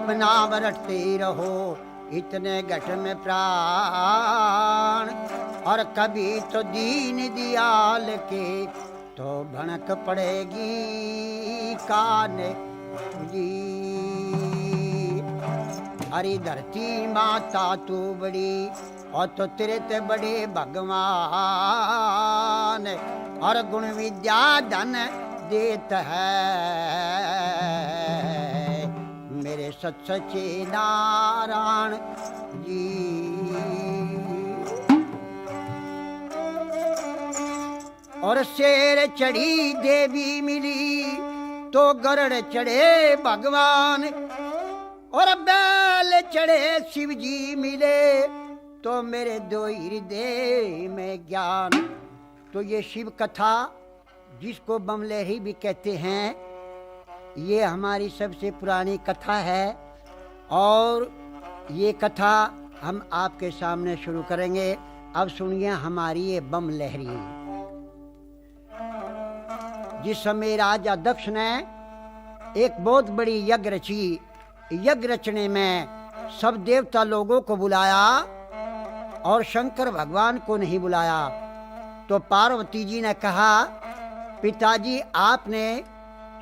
अब नाम रटते रहो इतने घट में प्राण, और कभी तो दीन दियाल के तो भनक पड़ेगी कान जी। हरी धरती माता तू बड़ी और तो तेरे ते बड़े भगवान, और गुण विद्या धन देत है मेरे सच्चे नारायण जी। और शेर चढ़ी देवी मिली तो गरुड़ चढ़े भगवान, और बैल चढ़े शिव जी मिले तो मेरे दो हृदय में ज्ञान। तो ये शिव कथा जिसको बमलहरी भी कहते हैं, ये हमारी सबसे पुरानी कथा है, और ये कथा हम आपके सामने शुरू करेंगे। अब सुनिए हमारी ये बमलहरी। जिस समय राजा दक्ष ने एक बहुत बड़ी यज्ञ रची, यज्ञ रचने में सब देवता लोगों को बुलाया और शंकर भगवान को नहीं बुलाया। तो पार्वती जी ने कहा, पिताजी आपने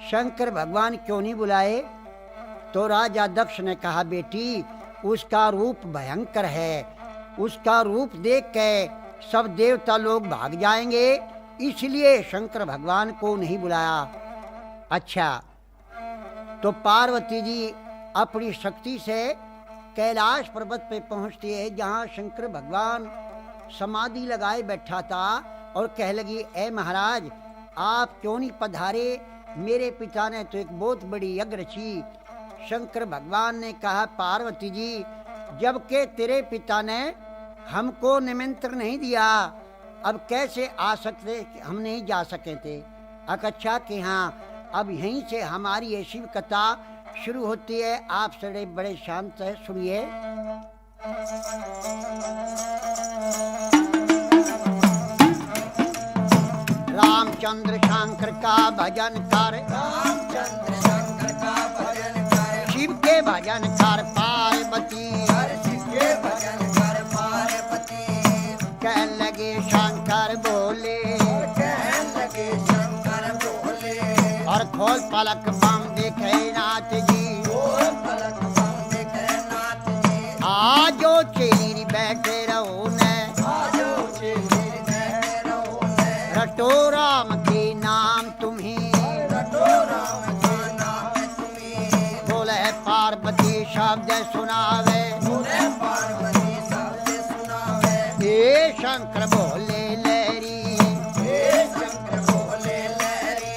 शंकर भगवान क्यों नहीं बुलाए? तो राजा दक्ष ने कहा, बेटी उसका रूप भयंकर है, उसका रूप देख के सब देवता लोग भाग जाएंगे, इसलिए शंकर भगवान को नहीं बुलाया। अच्छा, तो पार्वती जी अपनी शक्ति से कैलाश पर्वत पे पहुंचती है, जहां शंकर भगवान समाधि लगाए बैठा था, और कह लगी, ए महाराज आप क्यों नहीं पधारे? मेरे पिता ने तो एक बहुत बड़ी यज्ञ रची। शंकर भगवान ने कहा, पार्वती जी जबकि तेरे पिता ने हमको निमंत्रण नहीं दिया, अब कैसे आ सकते? हम नहीं जा सके थे। अच्छा कि हाँ, अब यहीं से हमारी ये शिव कथा शुरू होती है। आप सड़े बड़े शांत है, सुनिए। रामचंद्र शंकर का भजन कर, रामचंद्र शंकर का भजन कर, शिव के भजन कर पार्वती, शिव के भजन कर पार्वती। कह लगे शंकर बोले, कहने लगे शंकर बोले, और खोल पलक बम देखे नाथ जी, खोल पलक बम देखे नाथ जी। आजो चेरी बैठे रहो ने, आजो चेरी बैठे रहो ने, रटो राम के नाम तुम्हें, रटो राम के नाम तुम्हें। बोले पार्वती शब्द सुनावे, बोले पार्वती शब्द सुनावे। हे शंकर बोले लहरी, हे शंकर बोले लहरी।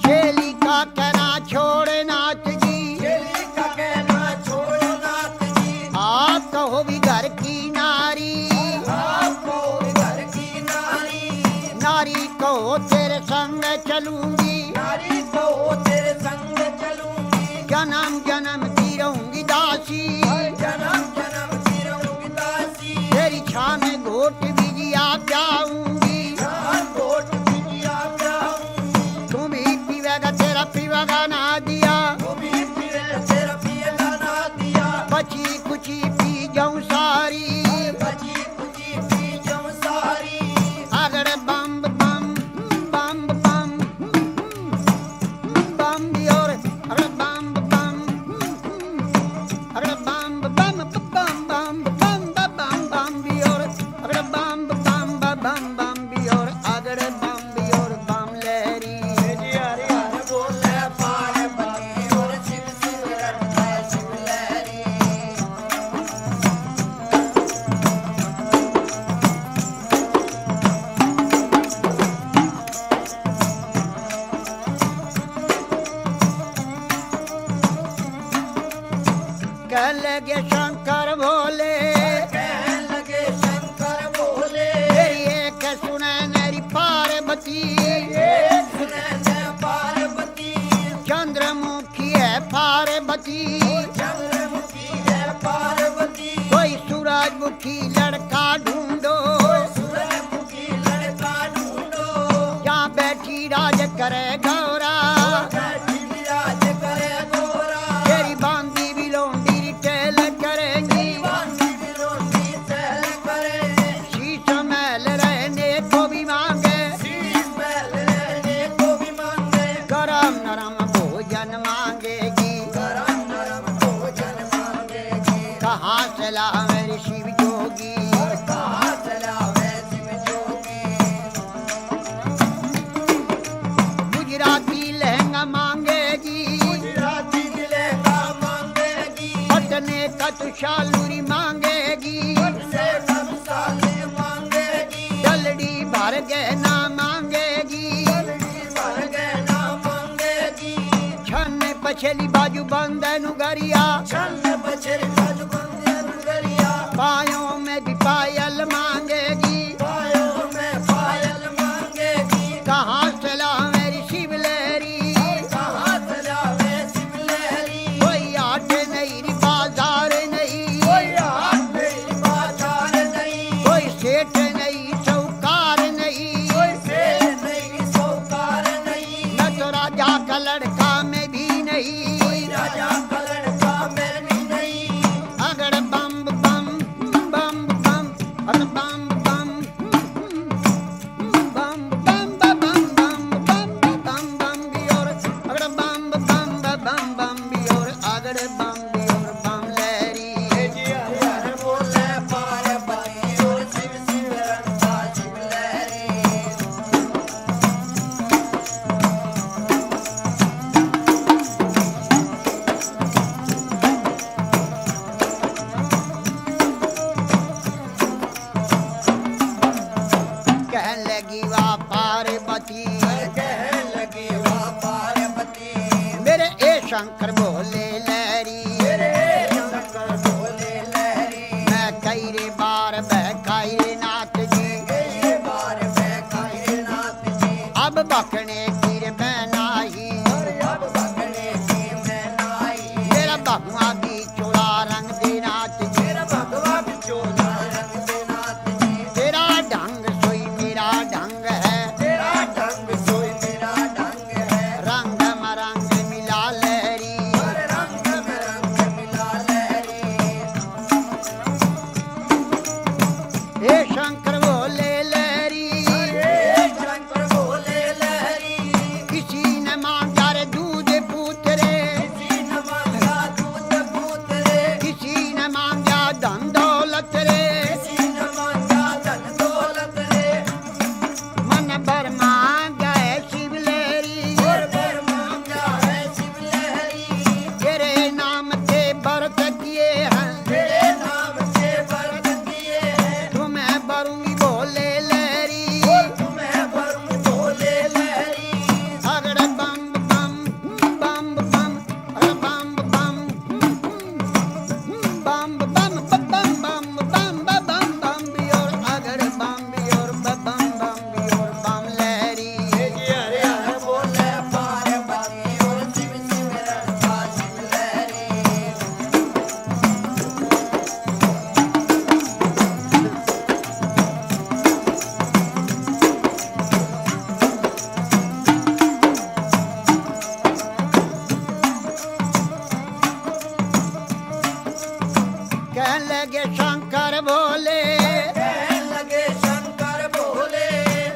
चेली का कहना छोड़ नाथ जी, चेली का कहना छोड़ो नाथ जी, आप कहो भी घर की नारी, आपको घर की नारी, नारी कहो तेरे संग चलूंगी, नारी को तेरे संग चलूंगी। जन्म जन्म की रहूंगी दासी, जन्म जन्म की रहूंगी दासी। तेरी छां में घोट बिजिया जाऊंगी, जहाँ कोट बिटिया जाऊंगी, तुम भी पीवेगा तेरा पीवेगा ना दिया, तू भी पीवे तेरा पिएगा ना दिया। बची कुची पी जाऊं सारी, बची कुची पी जाऊं सारी। अगर बम बम बम बम बम भी और अगर बम बम अगर बम बम बम बम बम बम बम भी और अगर बम बम बम बम भी और अगर बम भी और बम लहरी। जी हरि हरि बोले पार्वती, और शिव शिव रटता शिव लहरी। कह लगे शंकर भोले, कहने लगे शंकर बोले, तेरी एक सुने मेरी पार्वती, सुने ने पार्वती। चंद्रमुखी है पार्वती, चंद्रमुखी है पार्वती। कोई सूरजमुखी लड़का ढूंढो, सूरजमुखी लड़का करे गौरा बैठी विराज करे गोरा तेरी बांदी भी लोंडी टेल करेंगी बांधी बिलोंडी तैल करे शीश महल रहने को भी मांगे शीश महल रहने को भी मांगे गरम नरम भोजन मांगेगी गरम नरम भोजन मांगेगी कहाँ से लावे शिव जोगी कहाँ चलावे शिव जोगी गुजराती लहंगा मांगेगी गुजराती दिलेगा मांगेगी पटने का तुषालूरी मांगेगी से सब साले मांगेगी डलडी भर गहना मांगेगी भर गहना मांगेगी छन पछली बाजू बंदनु गरिया छन्न बछर खज बंदे नगरिया पायों में भी पायल मांगेगी पायों में पायल मांगेगी कहाँ से लावे शिव लहरी कहाँ चलावे शिव लहरी कोई आट नहीं री बाजार नहीं कोई हाथ नहीं बाजार नहीं कोई सेठ नहीं चौकार नहीं कोई सेठ नहीं सौकार नहीं न तो राजा का लड़का में भी नहीं कोई राजा का लड़का में भी नहीं अगर बम बम बम बम अरे बम बम बम बम बम बम बम बम बम भी और अगर बम बम बम बम भी और अगर बम भी और बम लहरी जी हर हर बोले पार्वती और शिव शिव रंगा शिव लहरी कहने लगी वाह पार्वती कहने लगी वाह पार्वती मेरे ए शंकर बोले लहरी तेरे शंकर बोले लहरी मैं कई रे बार बहकाई रे नाथ जी कई बार मैं खाई नाथ जी अब बकने की रे बनाई और अब भगने की मैं नाई मेरा बहुआ भी चोला रंग दे नाथ जी मेरा भगवा बिचोला रंग दे नाथ जी तेरा ढंग सोई मेरा ढंग है तेरा ढंग सोई मेरा ढंग है रंग मरंग मिला लहरी और रंग में रंग मिला लहरी हे शंकर बोले लहरी हे शंकर बोले लहरी किसी ने मांगा रे दूध पूतरे किसी न मांगा दूध पूत रे किसी ने मांगा धन दौलत रे किसी न मांगा धन दौलत रे मन भर मांगा है शिव लहरी और बर मांगा है शिव लहरी तेरे नाम के व्रत किए हैं तेरे नाम से व्रत किए हैं तुम्हें भरूंगी बोले लहरी तुम्हें वरुण बोले लहरी अगर बम बम बम बम अगर बम बम बम बम बम बम बम बम बम भी और अगर बम भी और बम बम भी और बम लहरी जी हरे हरे बोले पार्वती और शिव शिव रंगा शिव लहरी कहने लगे शंकर बोले कहने लगे शंकर बोले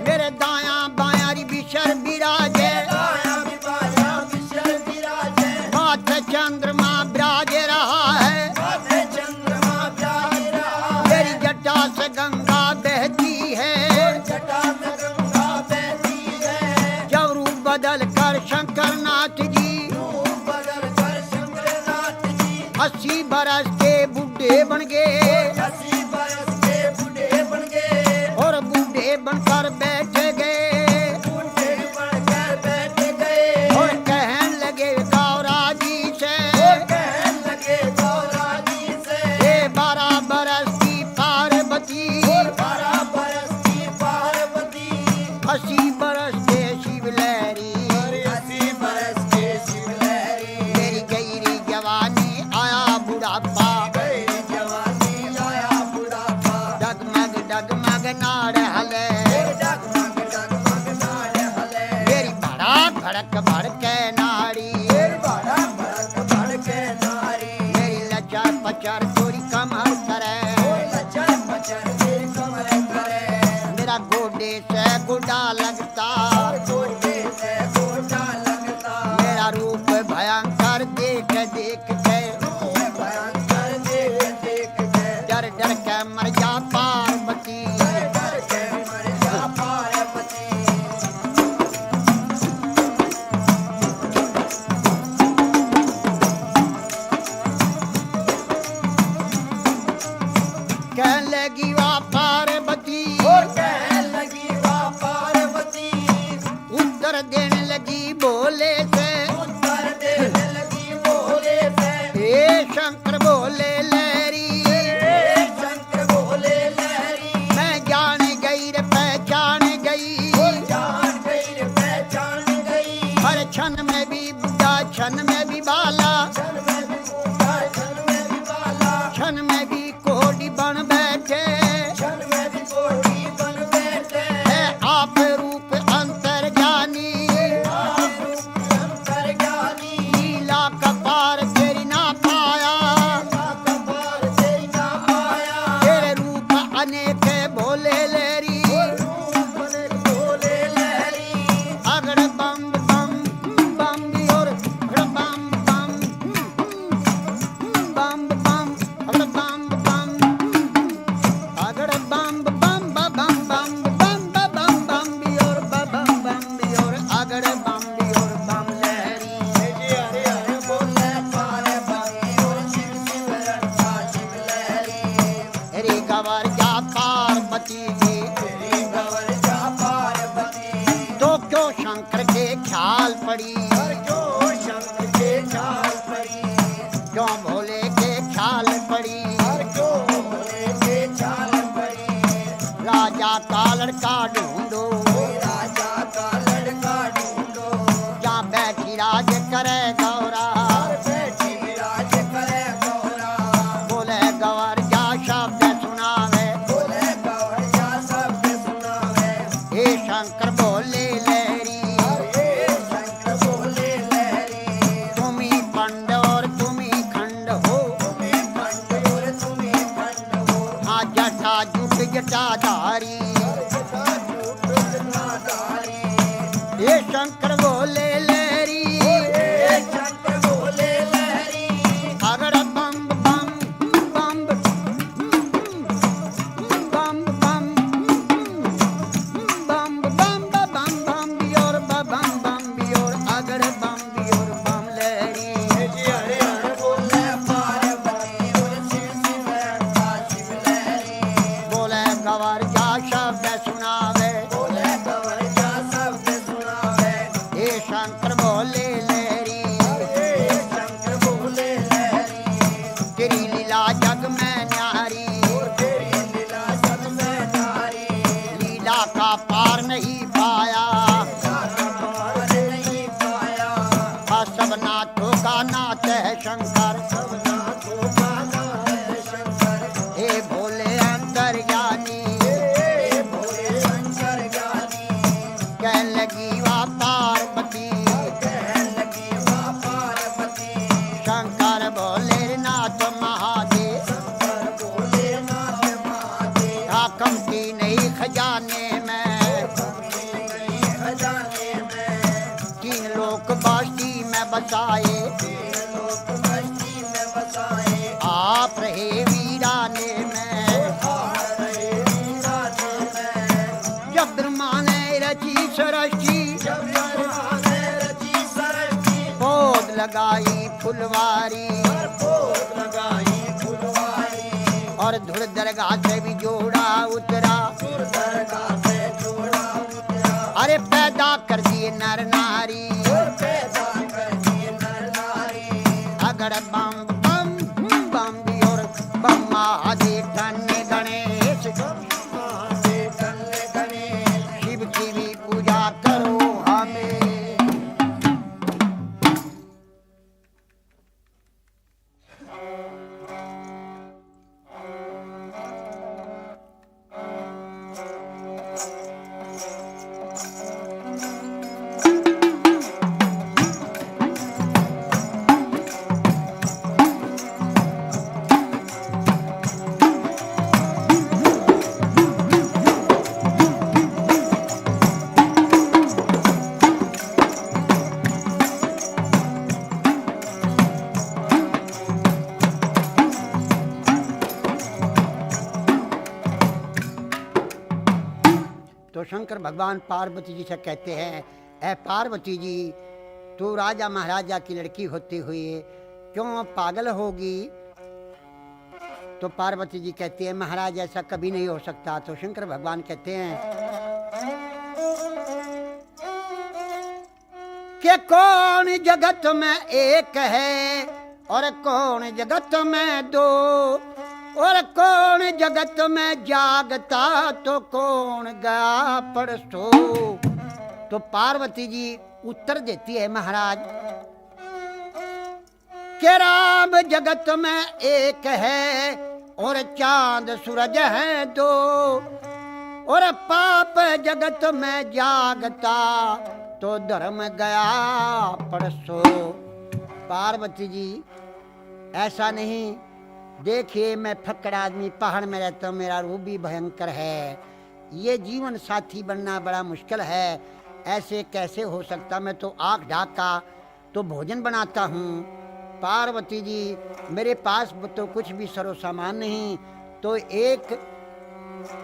मेरे दाया बाया री बिशर विराजे आया भी बाजा विशल विराजे माथे चंद्रमा विराजे रहा है माथे चंद्रमा प्यार रहा तेरी जटा से गंगा बहती है जटा से गंगा बहती है जब रूप बदल कर शंकर नाथ जी रूप बदल कर शंकर नाथ जी 80 बरस के बूढ़े बन गए 80 बरस के बूढ़े बन गए और बूढ़े बनकर बैठ गए बूढ़े बनकर बैठ गए और कहने लगे गौरा जी से कहने लगे गौरा जी से ये 12 बरस की पार्वती 12 बरस की पार्वती 80 बरस के शिव लहरी 80 बरस के शिव लहरी मेरी गहरी जवानी आया बुढ़ापा गई जवानी आया बुढ़ापा डगमग डगमग नाड़ हले डगमग डगमग कमर करे, लचर पचर के कमर करे, मेरा गोडे से गोडा लगता, गोटे से गोटा लगता, मेरा रूप भयंकर देख देख के, भयंकर देख देख के, डर डर के मर जा पार्वती। डर के मर जा पार्वती। कहने लगी वाह पार्वती, और कहने लगी वाह पार्वती, उत्तर देने लगी बोले से, उत्तर देने लगी बोले से, हे शंकर बोले लहरी, हे शंकर बोले लहरी, मैं जान गई रे पहचान गई, जान गई रे पहचान गई, हर क्षण में भी बुढ़ा क्षण में भी बाला, क्षण में भी बूढ़ा क्षण में भी बाला, क्षण में भी कोडी बन बैठे, क्षण में भी कोटी बन बैठे, है आप रूप अंतर ज्ञानी, आप रूप अंतर ज्ञानी, लीला कपार तेरी ना पाया, कपार तेरी ना पाया, तेरे रूप अनेक भोले लहरी, बोले लहरी, अगड़ बम बम बम और बम बम बम बम अगड़ बम बम अगड़ बम बम बम बम बम बम बम और बम बम और अगड़ बम और बम लहरी। हरे हरे बोले पार्वती, और शिव शिव रट्टा शिव लहरी, रे गवर जा पार्वती जी, तेरी गवर जा पार्वती, तो क्यों शंकर के ख्याल पड़ी, और जो शंकर के ख्याल पड़ी, क्यों भोले के ख्याल पड़ी, और जो भोले के ख्याल पड़ी, राजा का लड़का ढूंढो, राजा का लड़का ढूंढो, जहाँ बैठी राज करे गौरा, और बैठी विराज करे गौरा, बोले गवर जा शब्द सुनावे, बोले गौर जा शब्द सुनावे, हे शंकर बोले लहरी, और हे शंकर बोले लहरी, तुम्ही पंड और तुम्ही खंड हो, तुम्हें खंड और तुम्हें खंड हो, हाँ जटा जुट जटाधारी, जटा झूठ जटाधारी, हे शंकर बोले लहरी, हे शंकर बोले लहरी, अगड़ बम बम बम बम बम बम बम बम बम बियोर बम बम बियोर अगड़ बम बियोर बम लहरी। हरे हरे बोले पार्वती, और शिव शिव रट्टा शिव लहरी, बोले गवर जा शब्द सुनावे, बोले गौर जा शब्द सुनावे, हे शंकर बोले लहरी, हे शंकर बोले लहरी, तेरी लीला जग में न्यारी, तेरी लीला सब में नारी, लीला का पार नहीं पाया, पार नहीं पाया, सब नाथों का नाथ है शंकर, सब नाथों का नाथ है शंकर, हे भोले अंतर्ज्ञानी, हे भोले शंकर ज्ञानी, कहने लगी वाह पार्वती, कहने लगी वाह पार्वती, शंकर भोले नाथ महादेव, शंकर बोले नाथ महादेव, हाकम की नहीं खजाने में, खजाने में, तीन लोक बस्ती में बसाए, तीन लोक बस्ती में बसाए, आप रहे वीराने में, आ रहे वीराने में, जब ब्रह्मा ने रची सृष्टि, जब ब्रह्मा ने रची सृष्टि, पौध लगाई फुलवारी, पर पोत लगाई फुलवारी, और धुर दरगाह से भी जोड़ा उतरा, सुर दरगाह से जोड़ा उतरा, अरे पैदा कर दिए नर नारी, और पैदा कर दिए नर नारी, अगर बम बम बम भी और बम महादेव धन्य गणेश, महादेव धन्य गणेश, शिव की भी पूजा करो हमें। शंकर भगवान पार्वती जी से कहते हैं, ऐ पार्वती जी, तू राजा महाराजा की लड़की होते हुए क्यों पागल होगी? तो पार्वती जी कहती है, महाराज ऐसा कभी नहीं हो सकता। तो शंकर भगवान कहते हैं कि कौन जगत में एक है और कौन जगत में दो, और कौन जगत में जागता तो कौन गया परसो। तो पार्वती जी उत्तर देती है, महाराज कि राम जगत में एक है और चांद सूरज है दो, और पाप जगत में जागता तो धर्म गया परसो। पार्वती जी ऐसा नहीं, देखिए मैं फक्कड़ आदमी पहाड़ में रहता हूँ, मेरा रूप भी भयंकर है, ये जीवन साथी बनना बड़ा मुश्किल है, ऐसे कैसे हो सकता? मैं तो आँख ढाका तो भोजन बनाता हूँ। पार्वती जी मेरे पास तो कुछ भी सरो सामान नहीं। तो एक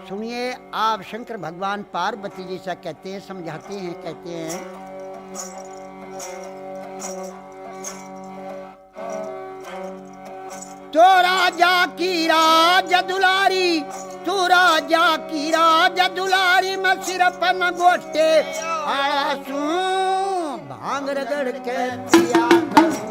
सुनिए, आप शंकर भगवान पार्वती जी से कहते हैं, समझाते हैं, कहते हैं तो राजा की राज दुलारी, तू राजा की राज दुलारी, मैं सिर पर न गोटे आसू भांग रगड़ के पिया करूं।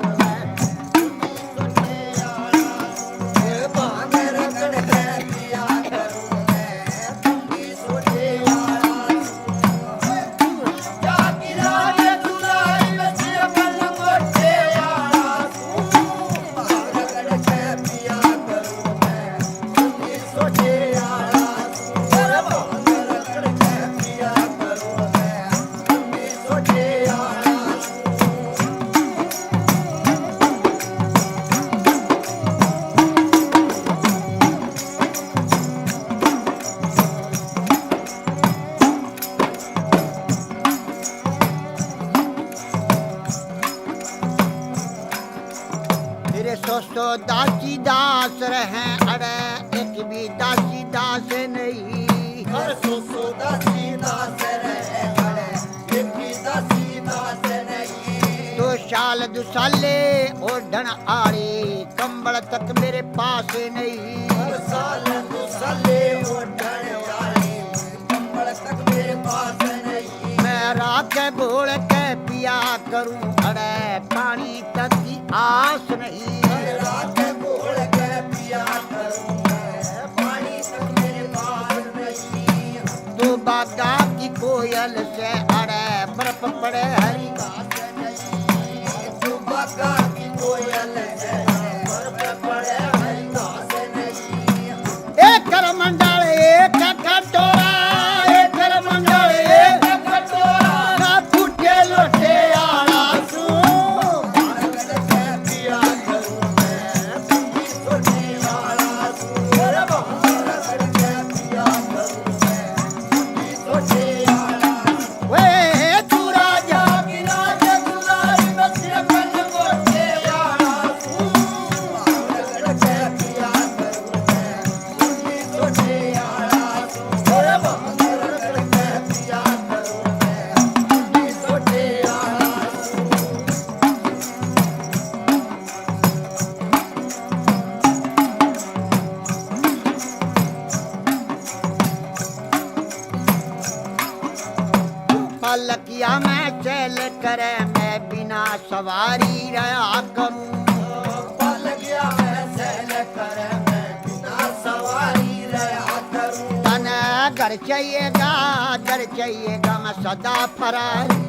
सो दासी दास रहे, अरे एक भी दासी दास नहीं। सो दासी दास रहे, अरे एक भी दासी दास नहीं। तो साल दुसाले और ढन आड़े, कंबल तक मेरे पास नहीं। साल दुसाले और ढन आड़े, कंबल तक मेरे पास नहीं। मैं राख घोल के पिया करूं, अरे पानी तक की आस नहीं। राख घोल के पिया करूं, पानी तक मेरे पास नहीं। तो बागा की कोयल से, अरे बर्फ पड़े हरी घास नहीं। तो बागा की कोयल से बर्फ पड़े हरी घास नहीं। एक करमंडल एक कटोरा, एक करमंडल एक कटोरा, ना फूटे लोटे आड़ा सू। पलकिया में चल करे, मैं बिना सवारी रहा करूं। पलकिया में चल करे, मैं बिना सवारी रहा करूं। तने घर चाहिएगा, घर चाहिएगा, मैं सदा फरारी।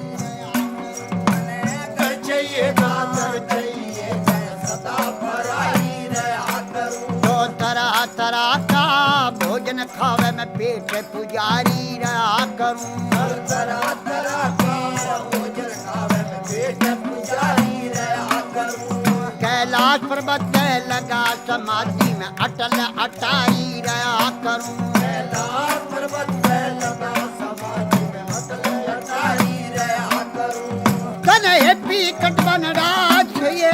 घर चाहिएगा, घर चाहिएगा, सदा फरारी रहा करूं। तो तरह तरह का भोजन खावे, मैं पेट पुजारी रहा करूं। तरह तरह का भोजन खावे, मैं पेट पुजारी रहा करूं। कैलाश पर्वत लगा समाधि में अटल अटारी रहा करूं। कैलाश पर्वत लगा समाधि में अटल अटारी रहा करूं। कन्हैया पीकट बन राज ये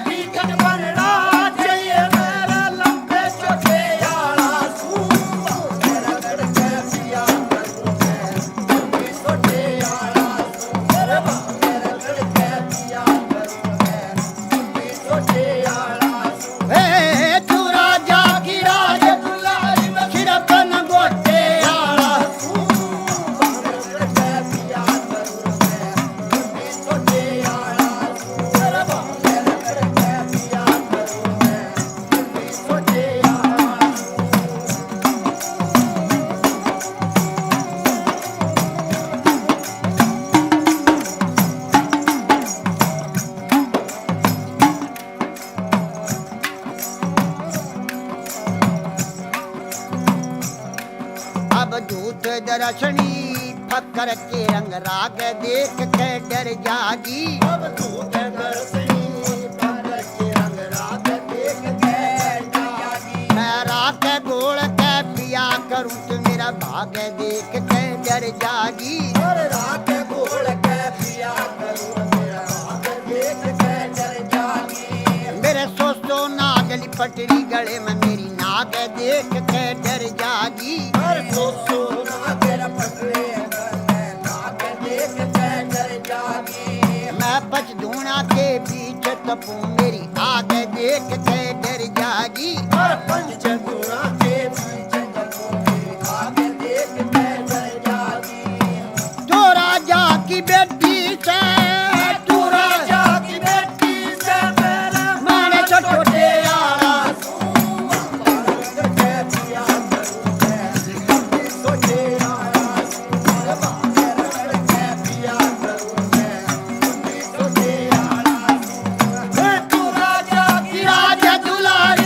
पीकट बन राज ये, मेरा लंबे चौके यारा सू। रगड़ के पिया करूं, दर्शनी फकर के रंग राग देख के डर जागी। अब दूध दर्शनी फकर के रंग राग देख के डर जागी। मैं राग गोल के पिया करूं तो मेरा भाग देख के डर जागी। और राग गोल के पिया करूं मेरा भाग देख के डर जागी। मेरे सोचो नागली पटरी गले में मेरी नाग देख के डर जागी। और सोचो नागर पटरे नाग देख के डर जागी। मैं पचधूणा के बीच तपू मेरी आग देख के डर जागी। और पंचगुणा के बीच तपू मेरी आग देख के डर जागी। जो राजा की बेटी से तू राजा की बेटी से मेरा माने छोटे आला राजा दुलारी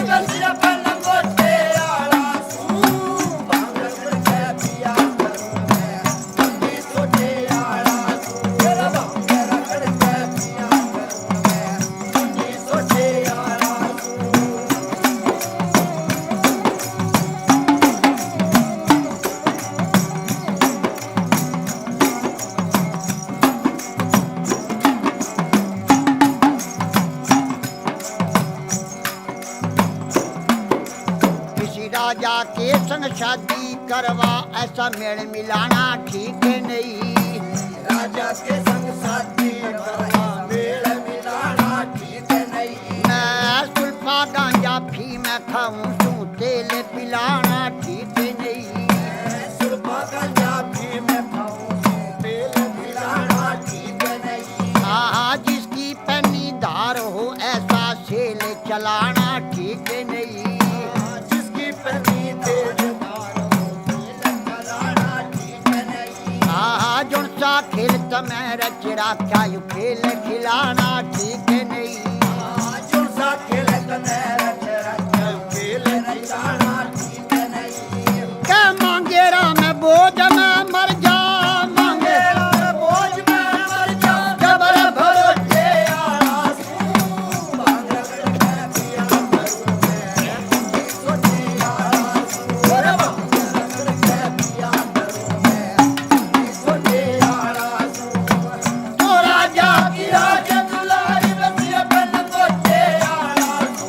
किसी राजा के संग शादी करवा ऐसा मेल मिलाना ठीक नहीं। राजा के संग साथी करवा मेल मिलाना ठीक नहीं। मैं सुल्फा गांजा फीम खाऊं तू तेल पिलाना ठीक नहीं। सुल्फा गंजा भी मैं खाऊं तेल मिलाना ठीक नहीं। हाँ जिसकी पन्नी धार हो ऐसा सेल चलाना ठीक नहीं। जिसकी पनी तेज धार हो तेल चलाना ठीक नहीं। हाँ जुन सा खेल तमें रचरा क्या यू खेल खिलाना ठीक नहीं। जो सा खेल मेरा चरा खेल खिलाना ठीक नहीं। क्या मांगेरा मैं बोझ में मर जा मांगे मेरा बोझ में मर जा जबर भरोसे आस बांगड़ के पिया करूं मैं सोचे आस। और बांगड़ के पिया करूं मैं सोचे आस। तो राजा की राज दुलारी बसिया बन सोचे आस।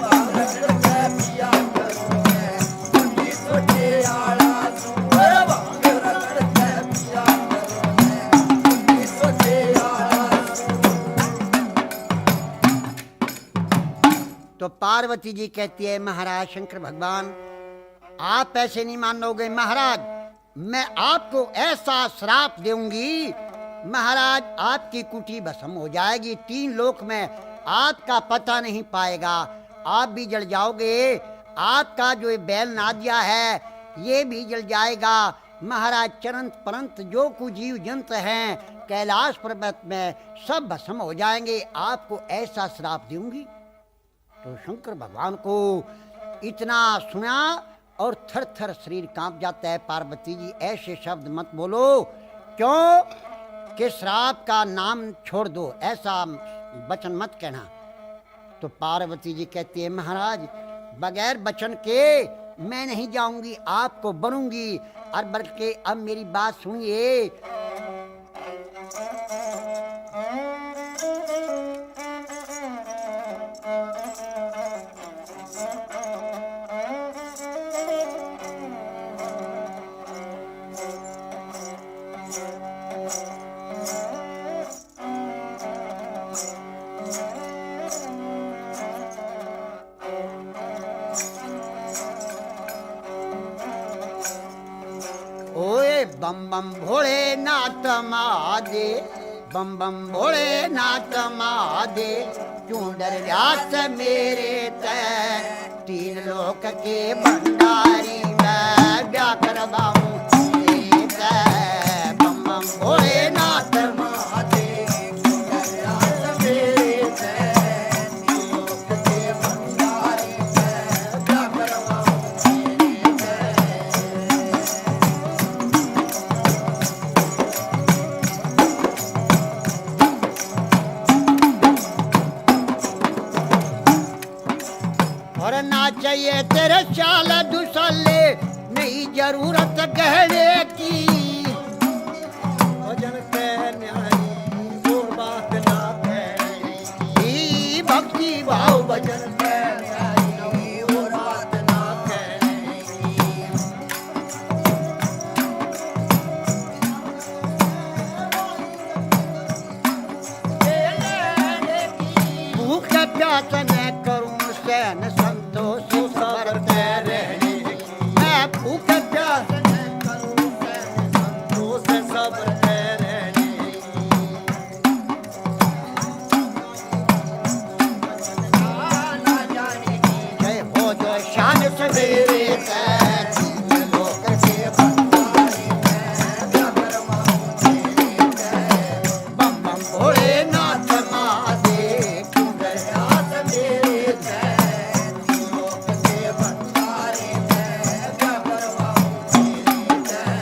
बांगड़ के पिया करूं मैं सोचे आस। और बांगड़ के पिया करूं मैं सोचे आस। तो पार्वती जी कहती है महाराज शंकर भगवान आप ऐसे नहीं मानोगे महाराज, मैं आपको ऐसा श्राप दूंगी महाराज आपकी कुटी भस्म हो जाएगी। 3 लोक में आपका पता नहीं पाएगा, आप भी जल जाओगे। आपका जो ये बैल नादिया है ये भी जल जाएगा। महाराज चरंत परंत जो कुछ जीव जंत हैं कैलाश पर्वत में सब भस्म हो जाएंगे, आपको ऐसा श्राप दूंगी। तो शंकर भगवान को इतना सुना और थर थर शरीर कांप जाता है। पार्वती जी ऐसे शब्द मत बोलो, क्यों कि श्राप का नाम छोड़ दो, ऐसा वचन मत कहना। तो पार्वती जी कहती है महाराज बगैर वचन के मैं नहीं जाऊंगी, आपको बनूंगी। और बल्कि अब मेरी बात सुनिए। ओए बम बम भोले नाथ महादे, बम बम भोले नाथ महादे, क्यों डर व्यास मेरे तय 3 लोक के भंडारी मैं क्या करवाऊं तेरे तय। बम बम भोले नाथ महादे ना चाहिए तेरे चाल दुसले, नहीं जरूरत गहने की। भजन के न्यारी और बात ना कहनी, भक्ति भाव भजन के न्यारी और बात ना कहनी। भूख प्यास न करूं सहन संतोष करते रहने, मैं भूख प्यास न करूं सहन संतोष सब्र रहने। जय हो जो शान सवेरे लोक के भंडारी में जागर माऊं तेरे जय। बम बम भोलेनाथ महादेव। दयास मेरे जय, लोक के भंडारी में जागर माऊं तेरे जय।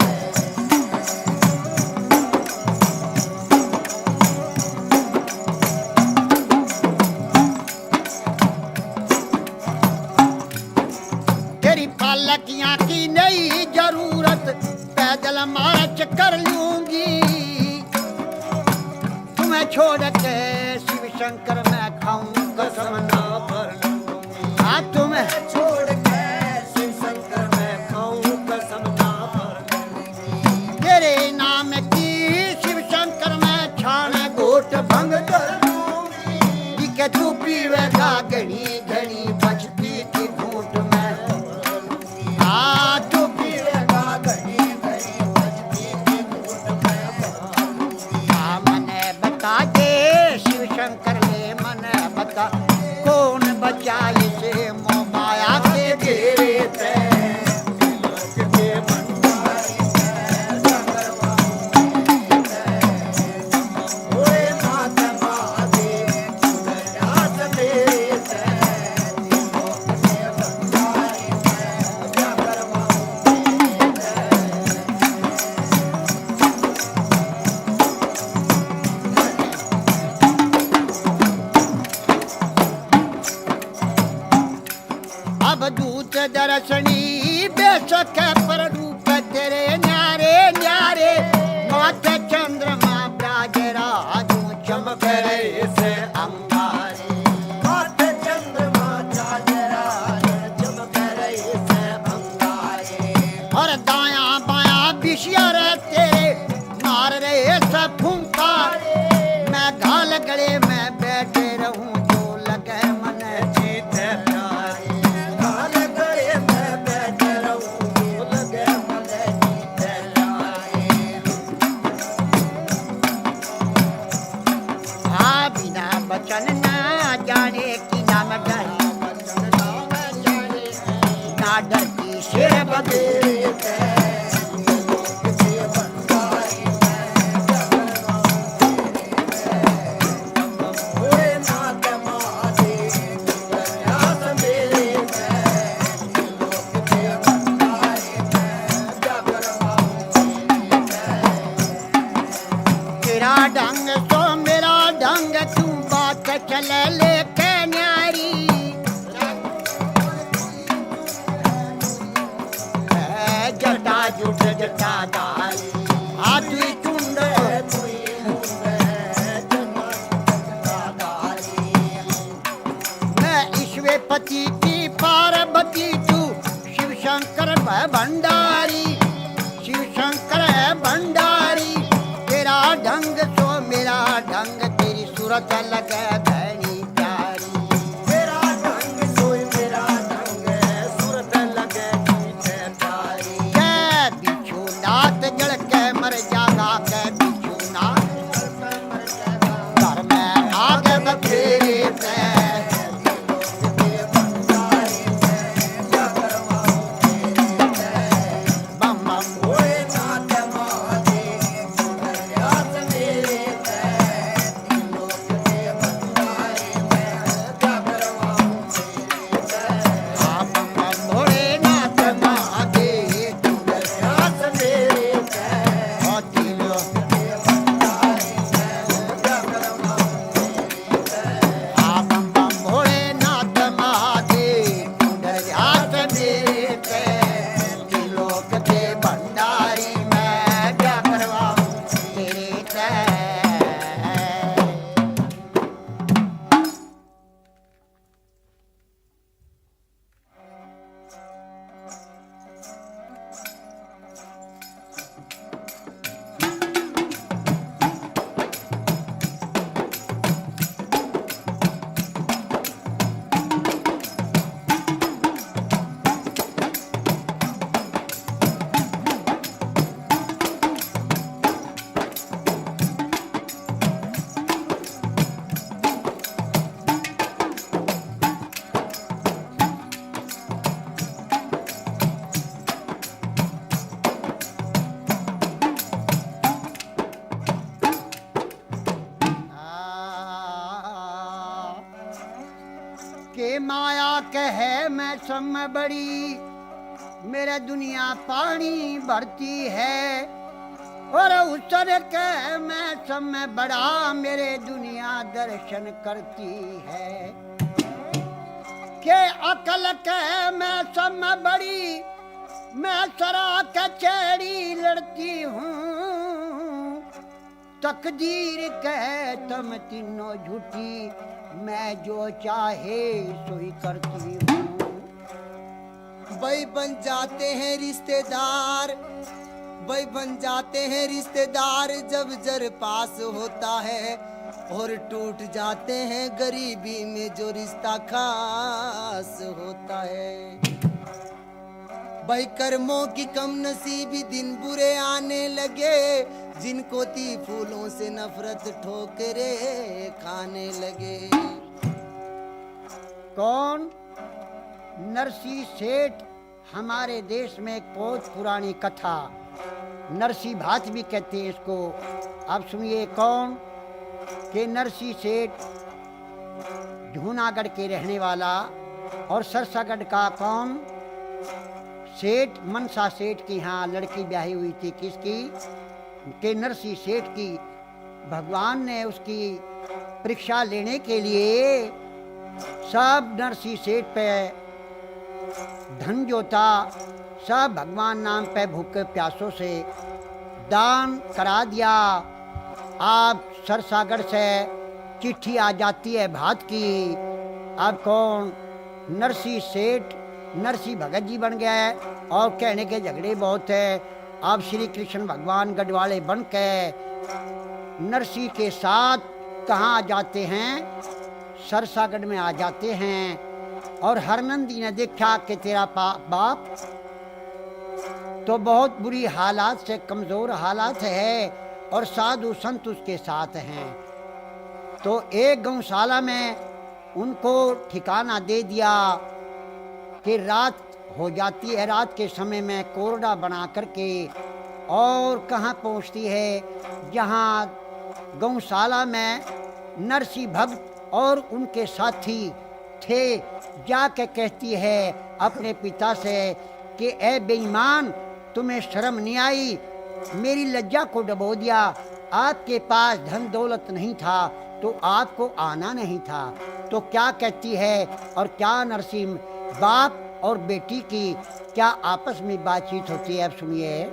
तेरी पालकियां की नहीं जरूरत, पैदल मार्च कर लूंगी। तुम्हें छोड़ के शिव शंकर मैं खाऊं कसम ना भर लूंगी। हाँ तुम्हें छोड़ के शिव शंकर मैं खाऊं कसम ना भर। तेरे नाम की शिव शंकर मैं छान घोट भंग कर लूंगी। कि तू पीवेगा घड़ी घड़ी बचती थी घूट में। हाँ तू पीवेगा घड़ी घड़ी बजती थी घूट में। हाँ मने बता दे शिव शंकर ले मने बता, कौन बचाए से मोह माया के घेरे से। लोक के भंडारी में जागर माऊं तेरे जय। भोलेनाथ महादेव दयास मेरे जय, लोक के भंडारी में जागर माऊं तेरे जय। अब दूत दर्शनी बेशक पर रूप तेरे न्यारे न्यारे। माथे चंद्रमा ब्राज राजू चमक रहे से अंगारे। माथे चंद्रमा चादरा चमक रही से अंगारे। और दाया बाया बिशिया रहते मार रहे सब फुंकार। मैं घाल गले में बैठे रहूं जो लगे मन जीत प्यारी। काल गए मैं बैठ रहूं, लगे मन जीते प्यारे। हाँ बिना बचन ना जाने की नाम जाने, ना डर की शेर बदे। तेरे जय, लोक के भंडारी में जागर माऊं तेरे जय। भोलेनाथ महादेव दयास मेरे जय, लोक के भंडारी में जागर माऊं तेरे जय। तेरा ढंग तो मेरा ढंग, तू बात चल लेके न्यारी। है जटा जुट जटा दारी, हाथ टुंड मैं ईश्वरपति की पार्वती, तू शिव शंकर है भंडारी। शिव शंकर है भंडारी। तेरा ढंग तो मेरा ढंग, तेरी सूरत लगे धनी प्यारी। मेरा ढंग सोई मेरा ढंग सूरत लगे जीते प्यारी। के बिच्छू नाथ जल के मर जागा, के बिच्छू नाथ घर में आगे बखेरे से। बम बम भोलेनाथ महादेव दयास मेरे जय, लोक के है मैं सब में बड़ी, मेरे दुनिया पानी भरती है। और उसर के मैं सब में बड़ा, मेरे दुनिया दर्शन करती है। के अकल के मैं सब में बड़ी, मैं सरा कचहरी लड़ती हूँ। तकदीर कहे तुम तीनों झूठी, मैं जो चाहे सोई करती हूँ। भाई बन जाते हैं रिश्तेदार, भाई बन जाते हैं रिश्तेदार जब जर पास होता है, और टूट जाते हैं गरीबी में जो रिश्ता खास होता है। भाई कर्मों की कम नसीबी दिन बुरे आने लगे, जिनको थी फूलों से नफरत ठोकरे खाने लगे। कौन? नरसी सेठ। हमारे देश में एक बहुत पुरानी कथा, नरसी भात भी कहते हैं इसको। आप सुनिए कौन? कि नरसी सेठ जूनागढ़ के रहने वाला, और सरसागढ़ का कौन? सेठ मनसा सेठ की यहाँ लड़की ब्याही हुई थी। किसकी? के नरसी सेठ की। भगवान ने उसकी परीक्षा लेने के लिए सब नरसी सेठ पे धन जो था सब भगवान नाम पे भूखे प्यासों से दान करा दिया। आप सरसागढ़ से चिट्ठी आ जाती है भात की। अब कौन? नरसी सेठ नरसी भगत जी बन गए, और कहने के झगड़े बहुत है। अब श्री कृष्ण भगवान गढ़वाले बन के नरसी के साथ कहाँ आ जाते हैं? सरसागढ़ में आ जाते हैं। और हरनंदी ने देखा कि तेरा बाप तो बहुत बुरी हालात से, कमजोर हालात है, और साधु संत उसके साथ हैं। तो एक गौशाला में उनको ठिकाना दे दिया कि रात हो जाती है, रात के समय में कोरडा बना करके, और कहाँ पहुँचती है? जहाँ गौशाला में नरसी भक्त और उनके साथी थे। जाके कहती है अपने पिता से कि ए बेईमान, तुम्हें शर्म नहीं आई? मेरी लज्जा को डबो दिया। आपके पास धन दौलत नहीं था तो आपको आना नहीं था। तो क्या कहती है? और क्या नरसिंह बाप और बेटी की क्या आपस में बातचीत होती है? अब सुनिए।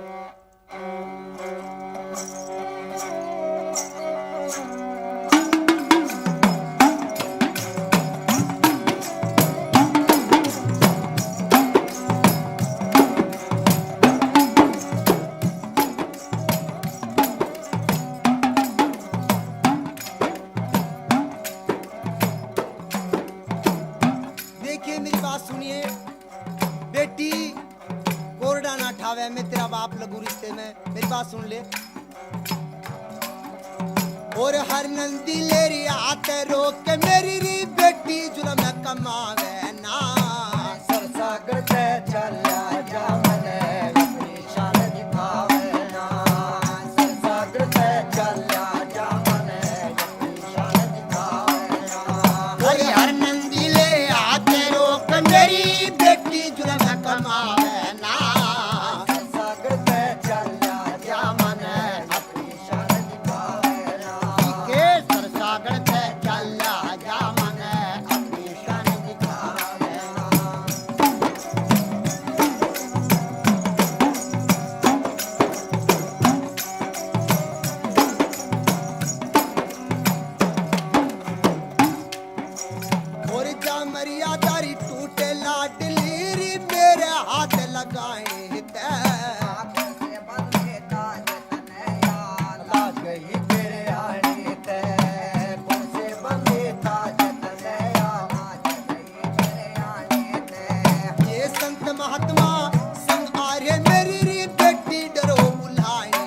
बेटी कोरडा ना ठावे, मैं तेरा बाप लगू रिश्ते में। मेरी बात सुन ले। और हर नंदी लेरी आते रोक के मेरी री बेटी जुलम कमावे ना। सरसागढ़ से चला जा मने अपनी शान दिखावे ना। सरसागढ़ से चला जा मने अपनी शान दिखावे ना। और हर नंदी ले आते रोक मेरी बेटी जुलम कमावे ना। सरसागढ़ से चला जा मने अपनी शान दिखावे ना। के सरसागढ़ से चला जा मने अपनी शान दिखावे ना। और जा मरियादारी टूटे लाडली री मेरे हाथ लगाए ये संत महात्मा संग आर्य मेरी री बेटी डरो बुलाए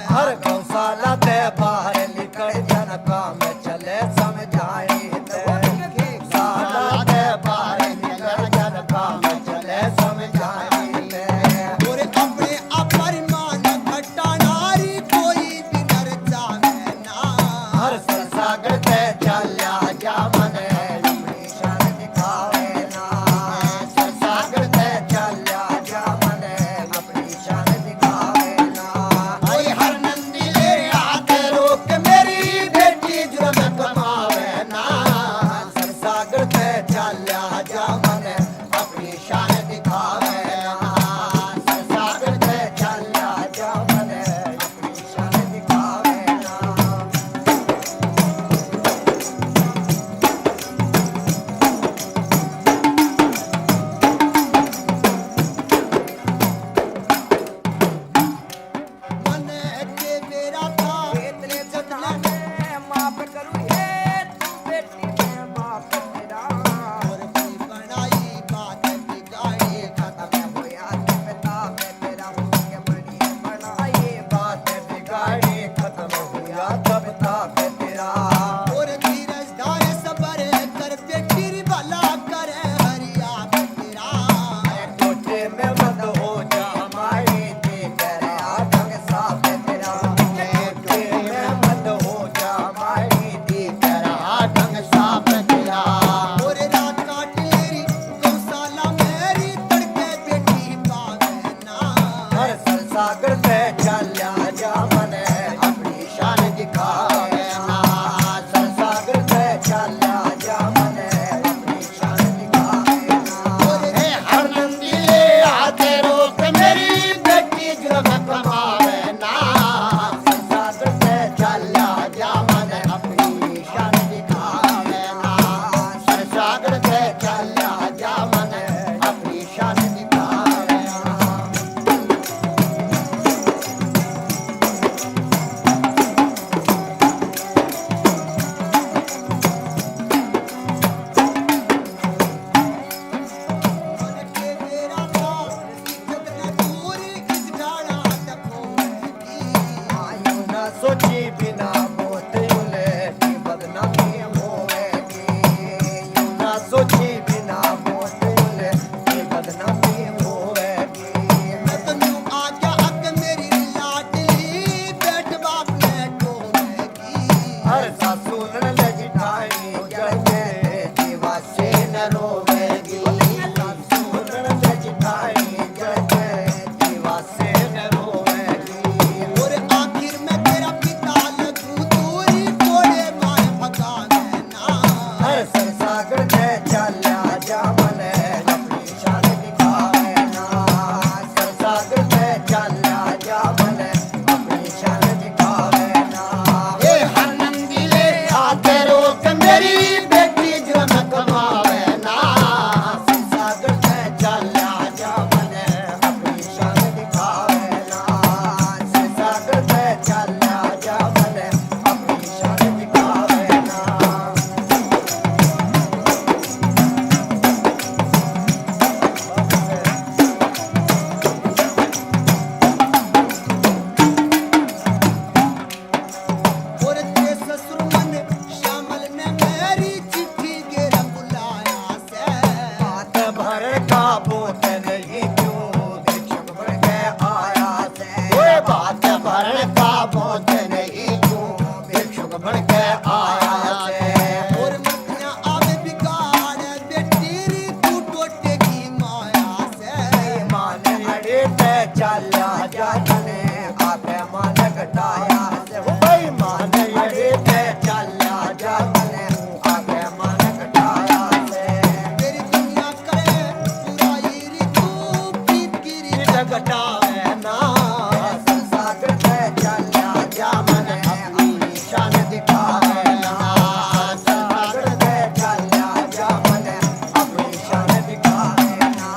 हर गौशाला ते बाहर निकल जनका में चले समझाए साला ते बाहर निकल जनका में चले समझाए चला जा मने आके मन घटाया से हो भाई मान अड़े पे चला जा मने आके मन घटाया से तेरी दुनिया करे बुराई री तू प्रीत की रीत घटावे ना सागर पे चला जा मने अपनी शान दिखावे ना सागर पे चला जा मने अपनी शान दिखावे ना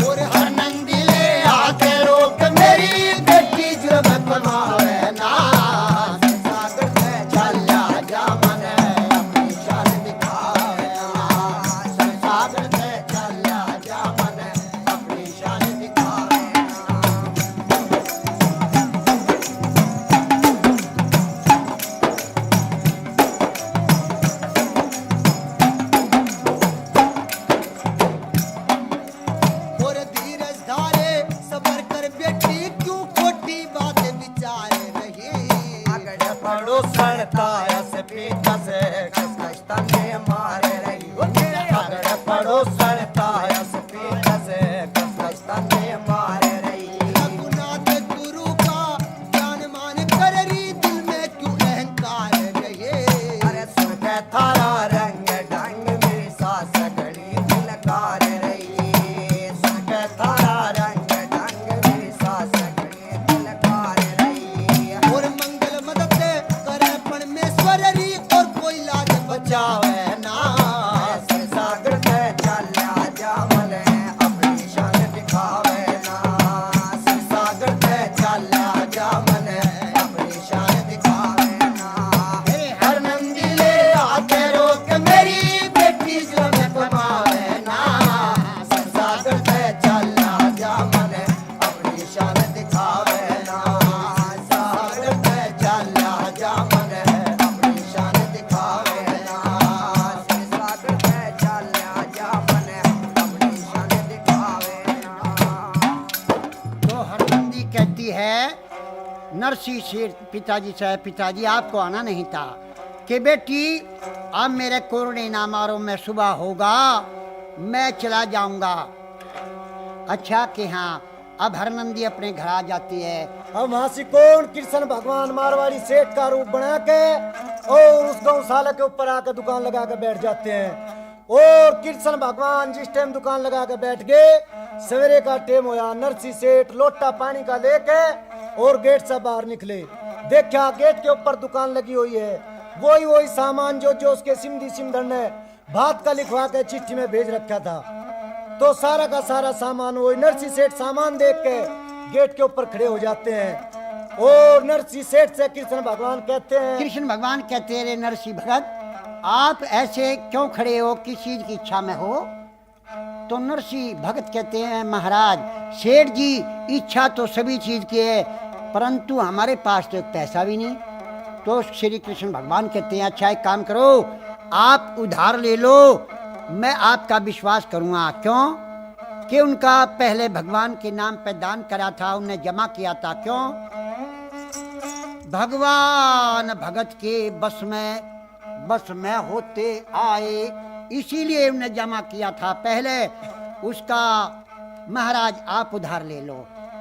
और हर नंदी ले आके रोक मेरी बेटी जुर्म कमावे ना सागर पे चला जा मने अपनी शान दिखावे ना सागर पे चला जा मने अपनी शान दिखावे ना और धीरज धारे सबर कर बेटी क्यों खोटी बातें विचारे रही अगर पड़ो सड़ता ऐसे पीता से कष्ट में मारे रही अगर पड़ो सड़ता ऐसे पीता से कष्ट में मारे रही रघुनाथ गुरु का ज्ञान मान कर रही दिल में क्यों अहंकार रहे अरे सुन के थारा रंग ढंग मेरी सास घड़ी दिलकार रही सुन के थारा रंग ढंग मेरी सास घड़ी दिलकार रही और मंगल मदद करे परमेश्वर री और कोई लाज बचावे ना सागर पे चला जा मने अपनी शान दिखावे ना सागर पे चला जा मने अपनी शान दिखावे ना हर नंदी ले आके रोक मेरी बेटी जो मैं कमावे ना सागर पे चला जा मने अपनी शान दिखावे ना सागर पे चला जा मने अपनी शान दिखावे ना सागर पे चला जा मने अपनी शान दिखावे ना तो हरनंदी कहती है नरसी शेर पिताजी से, पिताजी आपको आना नहीं था कि बेटी अब मेरे कोरने ना मारो, मैं सुबह होगा मैं चला जाऊंगा। अच्छा कि हाँ, अब हरनंदी अपने घर आ जाती है। अब वहां से कौन कृष्ण भगवान मारवाड़ी सेठ का रूप बना के और उस गौशाला के ऊपर आकर दुकान लगा के बैठ जाते हैं। और कृष्ण भगवान जिस टाइम दुकान लगा के बैठ गए, सवेरे का टाइम होया, नरसी सेठ लोटा पानी का लेके और गेट से बाहर निकले। देखा गेट के ऊपर दुकान लगी हुई है, वही सामान जो जो उसके सिमधी सिमधर ने भात का लिखवा के चिट्ठी में भेज रखा था। तो सारा का सारा सामान वही नरसी सेठ सामान देख के गेट के ऊपर खड़े हो जाते हैं। और नरसी सेठ से कृष्ण भगवान कहते हैं, कृष्ण भगवान कहते हैं, रे नरसी भगत आप ऐसे क्यों खड़े हो, किस चीज की इच्छा में हो? तो नरसी भगत कहते हैं, महाराज सेठ जी इच्छा तो सभी चीज की है, परंतु हमारे पास तो एक पैसा भी नहीं। तो श्री कृष्ण भगवान कहते हैं, अच्छा एक काम करो, आप उधार ले लो, मैं आपका विश्वास करूंगा। क्यों? कि उनका पहले भगवान के नाम पे दान करा था, उन्हें जमा किया था। क्यों? भगवान भगत के बस में होते आए, इसीलिए उन्हें जमा किया था पहले। उसका महाराज आप उधार ले लो,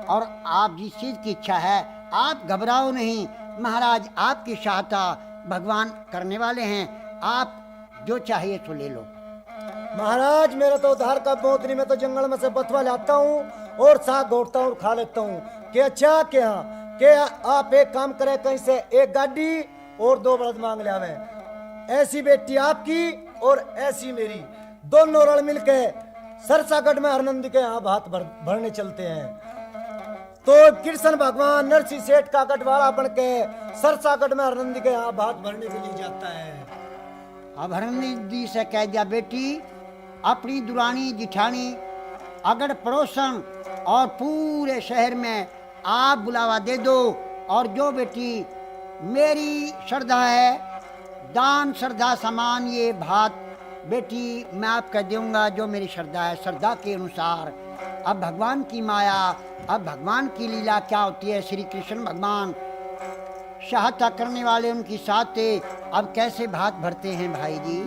और आप जिस चीज की इच्छा है आप घबराओ नहीं, महाराज आपकी सहायता भगवान करने वाले हैं, आप जो चाहिए तो ले लो। महाराज मेरा तो उधार का बहुत नहीं, मैं तो जंगल में से बथवा लाता हूँ और साग घोटता हूँ और खा लेता हूँ। कि अच्छा क्या कि आप एक काम करें, कहीं से एक गाड़ी और 2 बलद मांग ले आवे। ऐसी बेटी आपकी और ऐसी मेरी, दोनों रण मिलके सरसागढ़ में हरनंदी के यहाँ भात भरने चलते हैं। तो कृष्ण भगवान नरसी सेठ का गढ़वाला बन के सरसागढ़ में हरनंदी के यहाँ भात भरने के लिए जाता है। अब हरनंदी से कह दिया, बेटी अपनी दुरानी जिठानी अगड़ पड़ोसन और पूरे शहर में आप बुलावा दे दो, और जो बेटी मेरी श्रद्धा है, दान श्रद्धा समान ये भात बेटी मैं आपको दूंगा, जो मेरी श्रद्धा है, श्रद्धा के अनुसार। अब भगवान की माया, अब भगवान की लीला क्या होती है। श्री कृष्ण भगवान सहायता करने वाले उनकी साथ थे। अब कैसे भात भरते हैं भाई जी?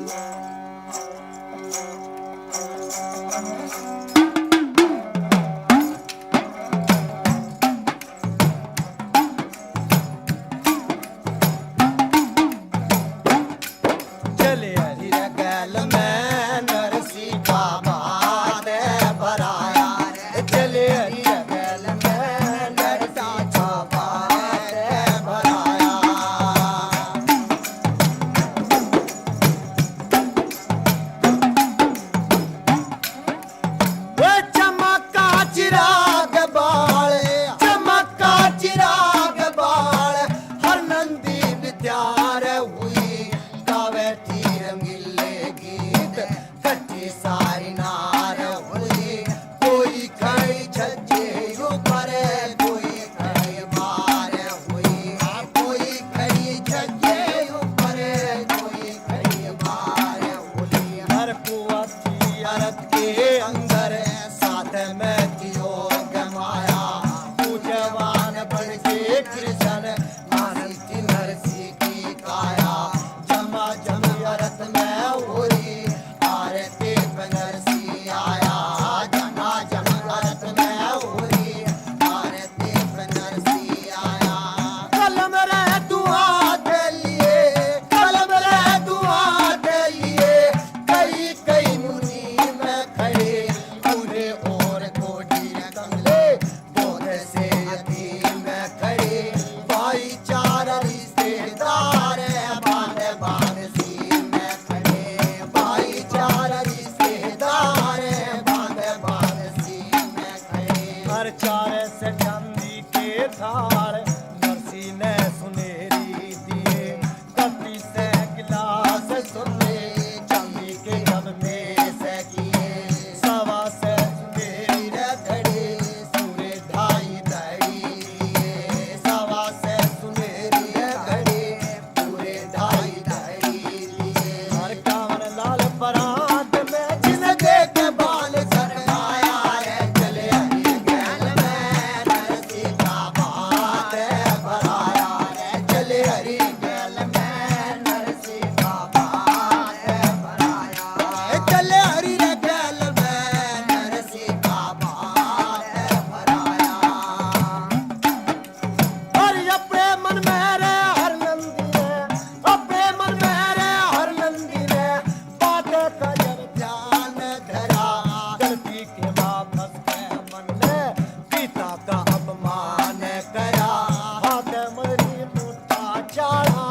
हर चार से चांदी के थाल नरसी ने सुनेरी दिए कपी से गिलास सुने चांदी के जब में से किए सवा से सुनेरी रखड़े सूरे ढाई दड़ी दिए सवा से सुनेरी रखड़े पूरे ढाई दड़ी दिए हर कांवर लाल परात में जिन देख बाल सरकाया रे चले हरी गैल में नरसी का बात भराया रे चले हरी गैल में नरसी का बात भराया रे चले हरी रे गैल में नरसी का बात भराया और अपने मन में रे हर नंदी रे अपने मन में रे हर नंदी रे बात का जब ध्यान धरा गलती के वापस के मन ने पिता का अपमान करा हाथ मरी मुट्ठा चाड़ा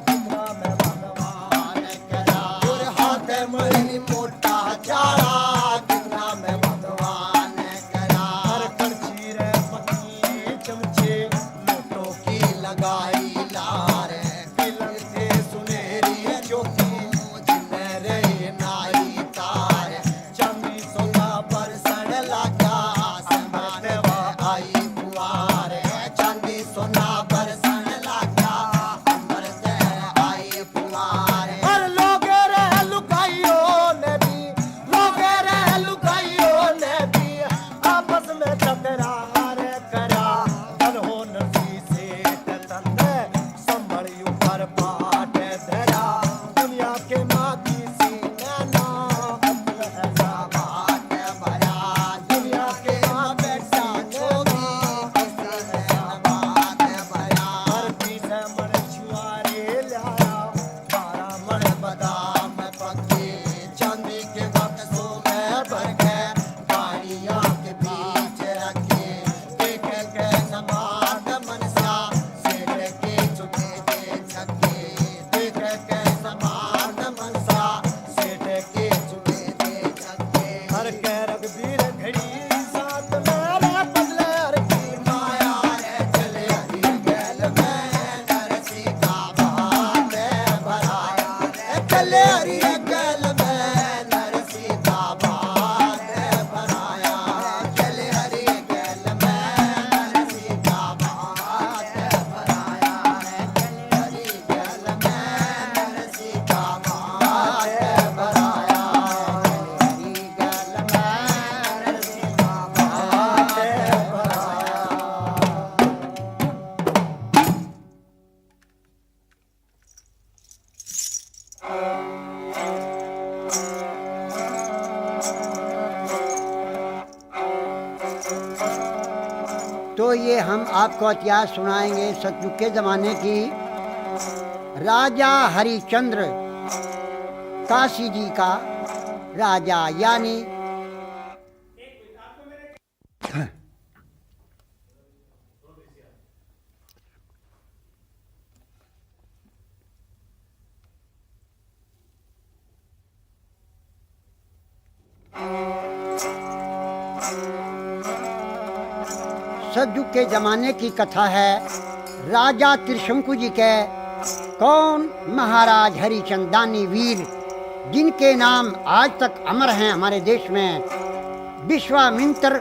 कितना मैं भगवान करा और हाथ मरी मुट्ठा चाड़ा कितना मैं भगवान करा हर कड़छी रे पत्नी चमचे लोटों की लगाई लार बिलन से सुनेरी चौकी जिन्हें रे नाई तार चांदी सोना बरसण लगा समझ आई पुआर चांदी सोना बरसण लगा अंबर से आई पुआर हर लोग रे लुकाइयो ने भी लोग रे लुकाइयो ने भी आपस में टकरार करा धन हो नसी से तन संभल ऊपर पाट धरा दुनिया के मागी सी नैना ऐसा बात भरा दुनिया के माँ बैठा छोगी किसी ने बात भरा हर पीस मन छुआरे लाया 12 मन बादाम पके चांदी के बक्सों में भर के गाड़ियाँ के बीच रखे देख के समाध मनसा सेठ के चुके के छक्के देख के समाध मनसा सेठ के चुके के छक्के हर के रघुवीर घड़ी साथ मेरे बदले हर की माया रे चले हरी गैल में नरसी का बात भराया रे चले हरी गैल में नरसी का बात भराया चले हरी गैल में नरसी का बात भराया चले हरी गैल में नरसी का बात भराया चले हरी गैल में नरसी का बात भराया तो ये हम आपको इतिहास सुनाएंगे सतयुग के जमाने की। राजा हरिश्चंद्र काशी जी का राजा यानी सतयुग के जमाने की कथा है। राजा त्रिशंकु जी के कौन महाराज हरिचंद दानी वीर, जिनके नाम आज तक अमर हैं हमारे देश में। विश्वामित्र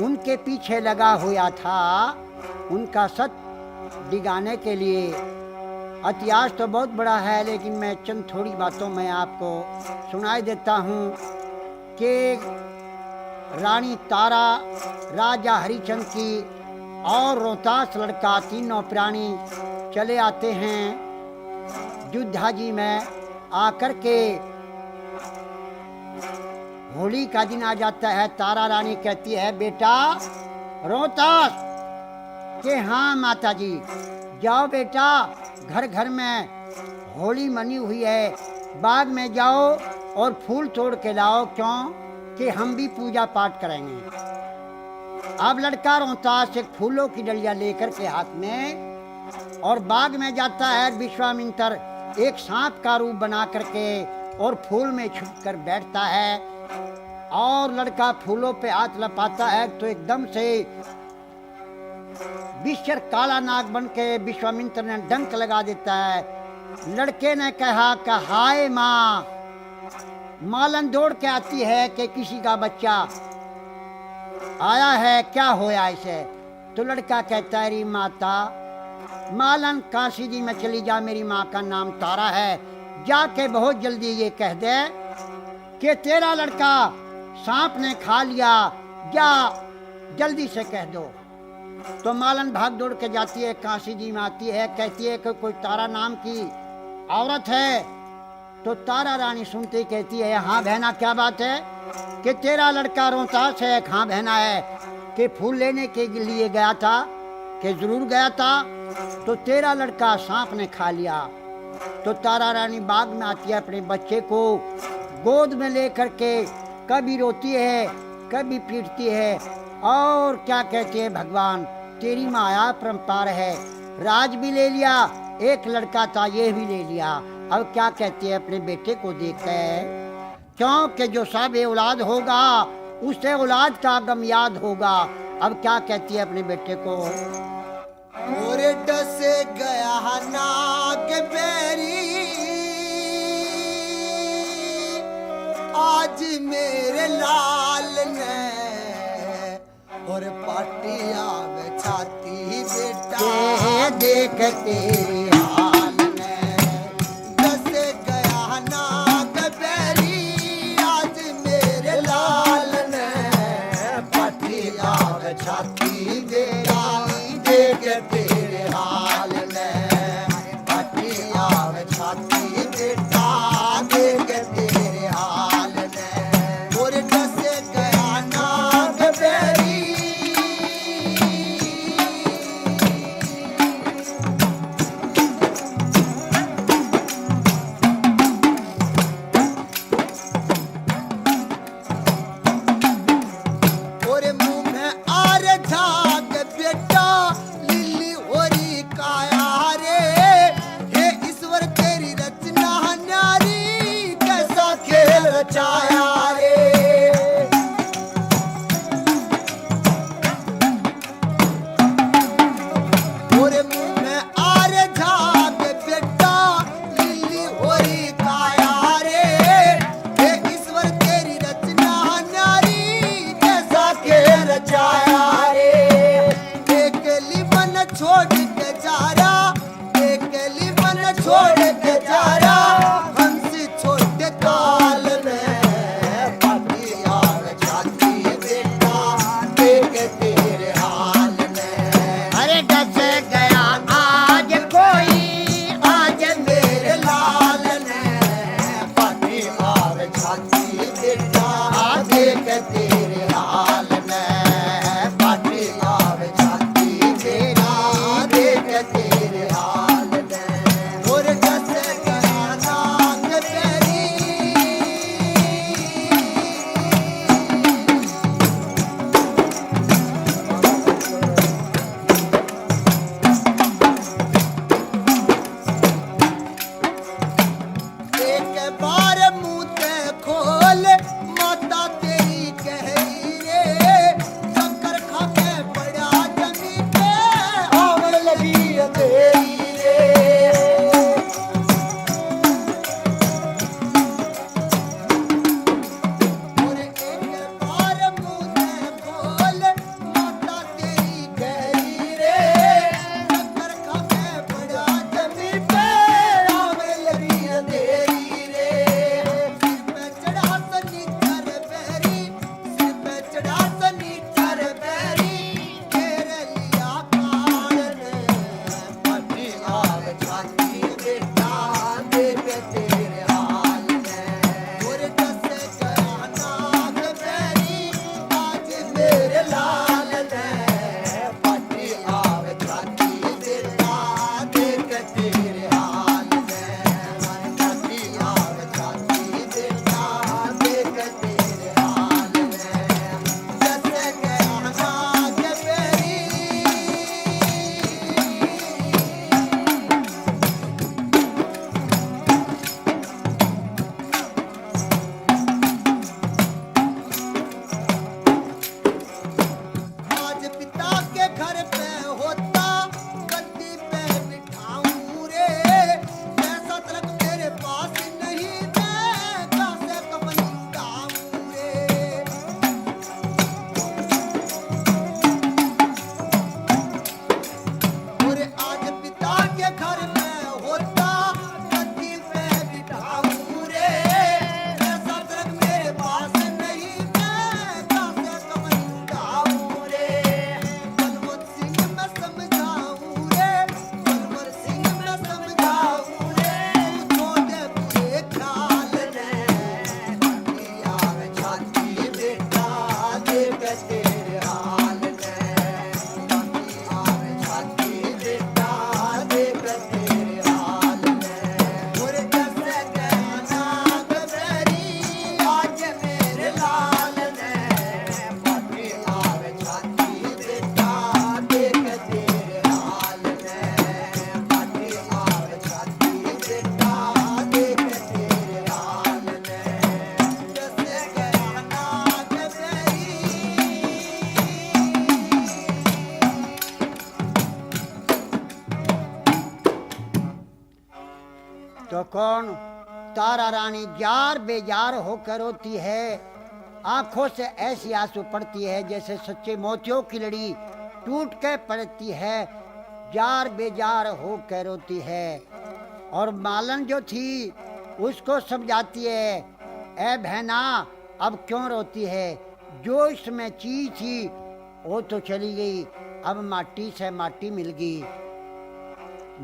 उनके पीछे लगा हुआ था उनका सत दिगाने के लिए। इतिहास तो बहुत बड़ा है, लेकिन मैं चंद थोड़ी बातों में आपको सुनाई देता हूँ कि रानी तारा, राजा हरिचंद की और रोहतास लड़का, तीनों प्राणी चले आते हैं युद्धाजी में। आकर के होली का दिन आ जाता है। तारा रानी कहती है, बेटा रोहतास के हाँ माता जी, जाओ बेटा, घर घर में होली मनी हुई है, बाग में जाओ और फूल तोड़ के लाओ, क्यों कि हम भी पूजा पाठ करेंगे। अब लड़का रोहतास एक फूलों की डलिया लेकर के हाथ में और बाग में जाता है। विश्वामित्र एक सांप का रूप बना करके और फूल में छुप कर बैठता है। और लड़का फूलों पे हाथ लपाता है तो एकदम से विश्वर काला नाग बन के विश्वामित्र ने डंक लगा देता है। लड़के ने कहा कि हाय माँ, मालन दौड़ के आती है कि किसी का बच्चा आया है, क्या होया इसे? तो लड़का कहता है री माता, मालन काशी जी में चली जा, मेरी माँ का नाम तारा है, जाके बहुत जल्दी ये कह दे कि तेरा लड़का सांप ने खा लिया, जा जल्दी से कह दो। तो मालन भाग दौड़ के जाती है, काशी जी में आती है, कहती है कि कोई तारा नाम की औरत है। तो तारा रानी सुनते ही कहती है हाँ बहना, क्या बात है कि तेरा लड़का रोहतास है? हाँ बहना है कि फूल लेने के लिए गया था, कि जरूर गया था, तो तेरा लड़का सांप ने खा लिया। तो तारा रानी बाग में आती है, अपने बच्चे को गोद में लेकर के कभी रोती है कभी पीटती है, और क्या कहते हैं भगवान, तेरी माया परम्पार है, राज भी ले लिया, एक लड़का था ये भी ले लिया। अब क्या कहती है अपने बेटे को देखकर, क्योंकि जो सब औलाद होगा उसे औलाद का गम याद होगा। अब क्या कहती है अपने बेटे को, और डसे गया नाग बेरी, आज मेरे लाल ने और पाटिया में छाती बेटा देख तेरे हाल में। डसे गया नाग बेरी, आज मेरे लाल ने पाटिया में छाती बेटा देख तेरे हाल में, पाटिया में छाती बेटा देख तेरे हाल में। और डसे गया नाग बेरी, और मुंह में आर झाग बेटा लिली होरी काया रे, हे ईश्वर तेरी रचना न्यारी, कैसा खेल रचाया रे। और मुंह में आर झाग बेटा लिली होरी काया रे, हे ईश्वर तेरी रचना न्यारी, कैसा खेल रचाया रे। अकेली मन छोड़ के जा रहा, अकेली मन छोड़ के जा रहा, हंसी छोटे काल में पाटिया में छाती बेटा देख तेरे हाल में। अरे डस गया आज कोई, आज मेरे लाल ने पाटिया में छाती बेटा देख तेरे हाल में। तो कौन? तारा रानी जार बेजार होकर रोती है, आंखों से ऐसी आंसू पड़ती है जैसे सच्चे मोतियों की लड़ी टूट के पड़ती है, जार बेजार होकर रोती है। और मालन जो थी उसको समझाती है, ए बहना अब क्यों रोती है, जो इसमें चीज थी वो तो चली गई, अब माटी से माटी मिल गई,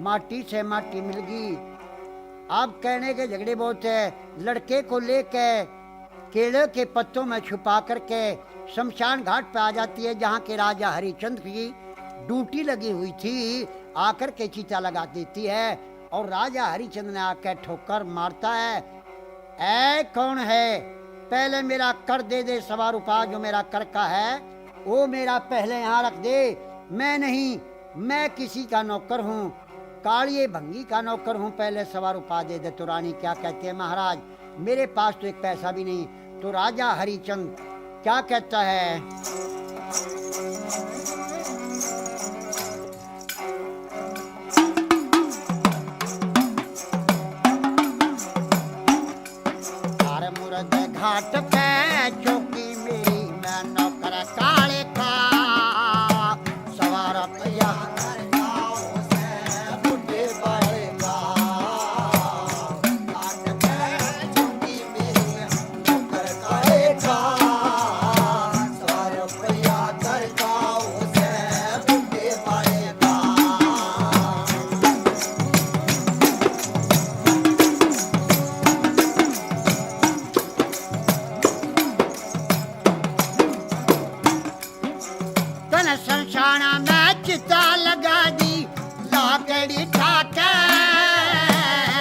माटी से माटी मिल गई। अब कहने के झगड़े बहुत है। लड़के को लेके केले के पत्तों में छुपा करके शमशान घाट पे आ जाती है, जहाँ के राजा हरिचंद्र की ड्यूटी लगी हुई थी, आकर के चीता लगा देती है और राजा हरिचंद्र ने आकर ठोकर मारता है। ऐ कौन है, पहले मेरा कर दे दे, 1.25 रुपया जो मेरा कर का है वो मेरा पहले यहाँ रख दे। मैं नहीं, मैं किसी का नौकर हूँ, कालिए भंगी का नौकर हूँ, पहले 1.25 रुपया दे दे। तो रानी क्या कहती है, महाराज मेरे पास तो एक पैसा भी नहीं। तो राजा हरिचंद क्या कहता है, तार मुरद घाट पे चौकी मेरी, मैं नौकर काले का 1.25 रुपया शमशाना में चिता लगा दी, लाकड़ी ठाके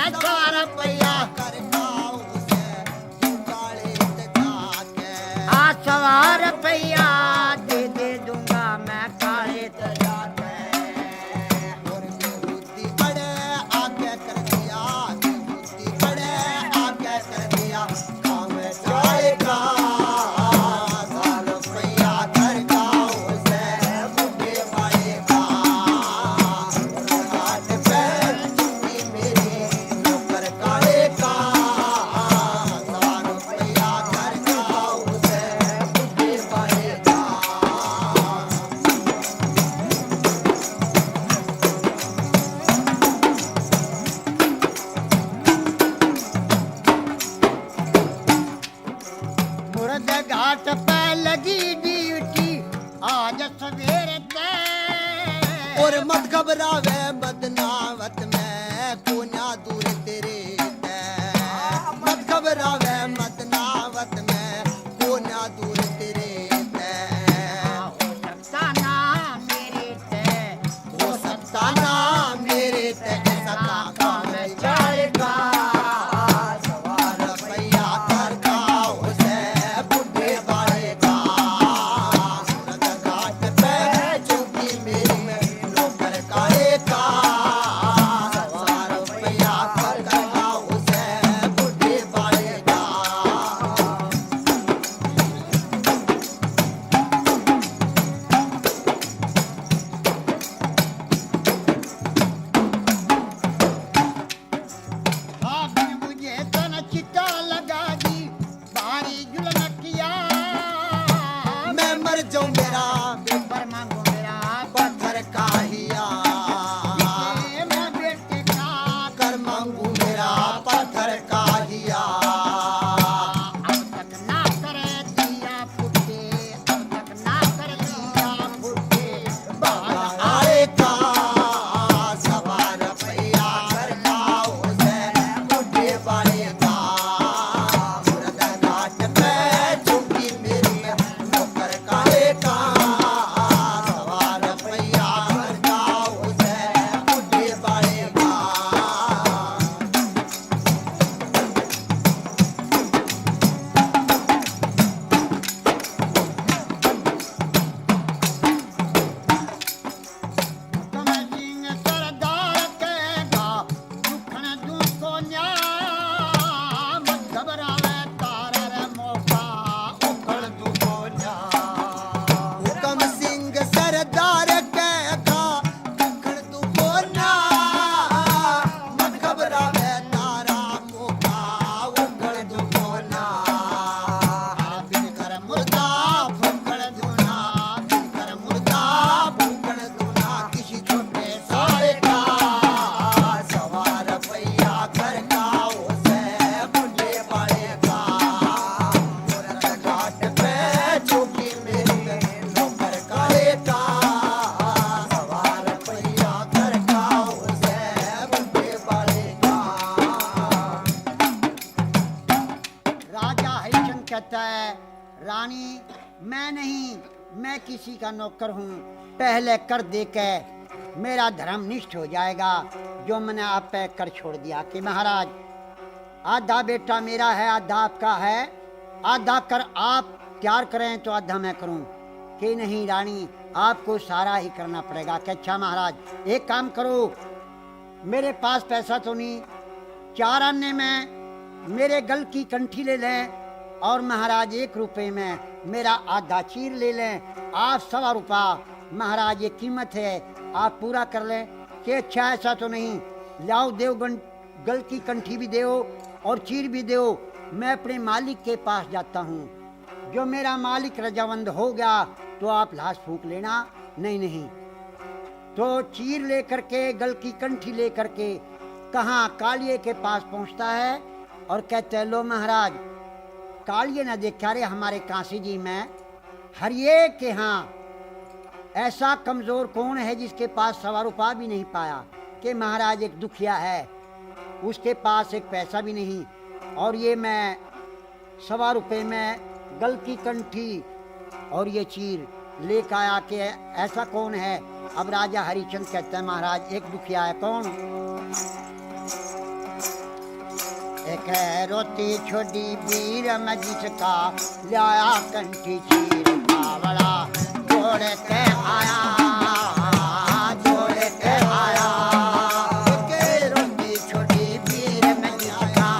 1.25 रुपया 1.25 रुपया दे दे दूंगा मैं काले तजा के। बुद्धि बड़े आगे कर दिया, बुद्धि बड़े आगे कर दिया, काम जाएगा 1.25 रुपया कर का उसे बुद्धि बढ़ेगा। घाट पे चुकी मेरी नौकर काले का 1.25 रुपया कर का उसे बुद्धि बढ़ेगा। मुर्द घाट पे लगी ड्यूटी आज सवेरे ते, और मत घबरावे बदनावत में कोना दूर तेरे ते, मत घबरावे बदनावत में कोना दूर तेरे ते, हो सकता ना मेरे ते, हो सकता ना मेरे ते ऐसा काम जाएगा। 1.25 रुपया कर का उसे बुढ़े बढ़ेगा। घाट पे चुकी मेरी नौकर काले का किसी का नौकर हूँ, पहले कर दे के मेरा धर्म निष्ठ हो जाएगा। जो मैंने आप पे कर छोड़ दिया कि महाराज आधा बेटा मेरा है, आधा आपका है, आधा कर आप तैयार करें तो आधा मैं करूं। कि नहीं रानी, आपको सारा ही करना पड़ेगा। कि अच्छा महाराज एक काम करो, मेरे पास पैसा तो नहीं, 4 आने में मेरे गल की कंठी ले लें और महाराज 1 रुपए में मेरा आधा चीर ले लें। आप 1.25 रुपया महाराज ये कीमत है, आप पूरा कर लें। कि अच्छा ऐसा तो नहीं, लाओ देव गल की कंठी भी दो और चीर भी दो। मैं अपने मालिक के पास जाता हूँ, जो मेरा मालिक रजावंद हो गया तो आप लाश फूंक लेना। नहीं नहीं, तो चीर लेकर के गल की कंठी लेकर के कहाँ कालिए के पास पहुँचता है और कहते लो महाराज, कालिए न देखा रे हमारे काशी जी में हरिये के यहाँ ऐसा कमजोर कौन है जिसके पास 1.25 रुपया भी नहीं पाया। कि महाराज एक दुखिया है, उसके पास एक पैसा भी नहीं, और ये मैं 1.25 रुपये में गल की कंठी और ये चीर लेकर आया। कि ऐसा कौन है। अब राजा हरिचंद कहते हैं महाराज एक दुखिया है। कौन? एक है रोटी छोटी वीर में जिसका लाया कंठी चीर बावड़ा जोड़ के आया, जोड़ के आया। एक रोटी छोटी वीर में जिसका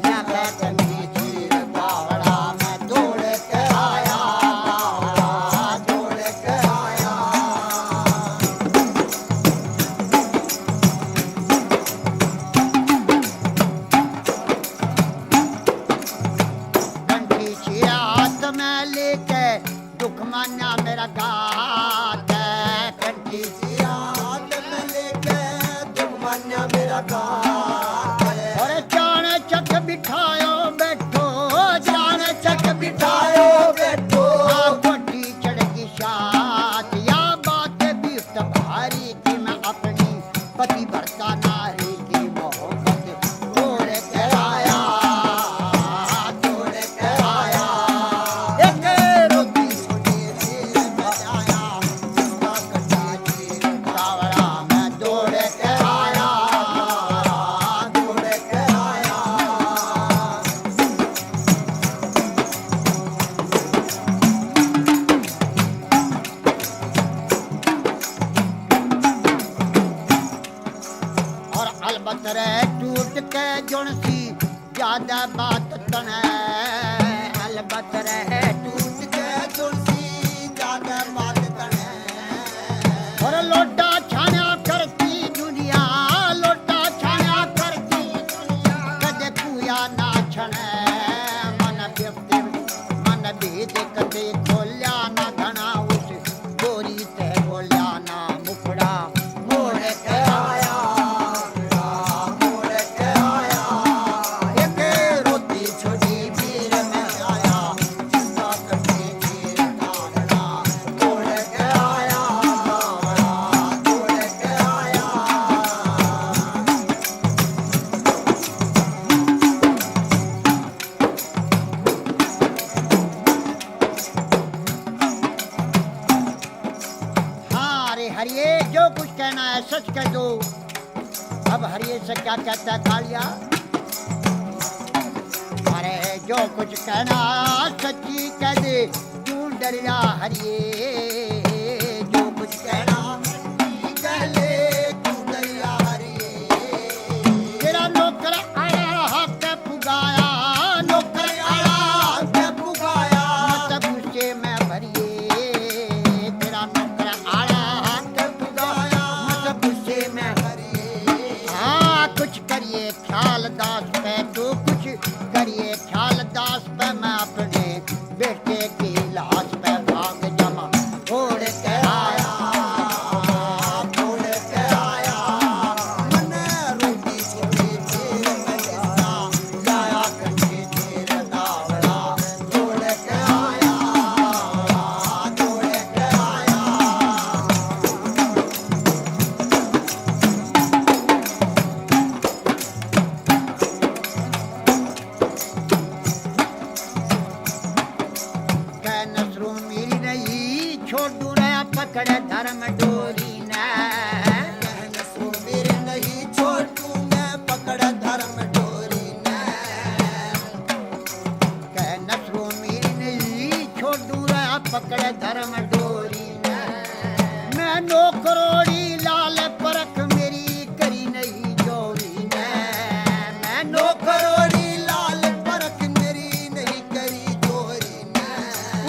लाया कंठी चीर बावड़ा मैं जोड़ के आया, जोड़ के आया। कंठी चीरा हाथ में लेके दुख मान्या मेरा गात है। कंठी चीरा हाथ में लेके दुख मान्या मेरा गात है। और जान चक बिठायो बैठो, जान चक बिठायो बैठो। कोठी चढ़गी शात या बात भी भारी की मैं अपनी पति भरता नारी की मोहब्बत तोड़ के आया, तोड़ के आया। एक रोटी छोटी चीर में आया, जिसका कटा चीर बावड़ा मैं दौड़ के आया, दौड़ के आया। और अलबत रे टूट के जुणसी ज्यादा बात तने, अलबत रे टूट के जुणसी ज्यादा बात तने। और लोटा छाना करती दुनिया, लोटा छाना करती दुनिया। कदे कुया ना छने मन व्यक्ति मन भेद कदे खोल्या ना घना उस गोरी ते बोल्या ना मुखड़ा मोड़ के आया, मोड़ के आया। एक रोटी छोटी वीर में आया, जिसका कटी चीर कागड़ा मोड़ के आया, मोड़ के आया। हाँ अरे हरिये जो कुछ कहना है सच कह दो। अब हरिये से क्या कहता है कालिया? अरे जो कुछ कहना सच्ची कह दे, क्यों डरिया हरिये। जो कुछ कहना सच्ची कह ले, क्यों डरिया हरिये। तेरा नौकर आया हक पुगाया, नौकर आया हक पुगाया। मत गुस्से में भरिए, तेरा नौकर आया हक पुगाया। मत गुस्से में भरिए। हाँ कुछ करिए ख्याल दास पे, तो कुछ करिए ख्याल दास पे। मैं अपने बेटे की लाश पे भाग जमा हो पकड़े धर्म डोरी ने कहन सो मेरे नहीं छोटू मैं पकड़ धर्म डोरी ने कह नसरो मेरी नहीं छोड़ू रे पकड़े धर्म डोरी ने मैं नौकरोड़ी लाल परख मेरी करी नहीं जोरी ने मैं नौकरोड़ी लाल परख मेरी नहीं करी चोरी ने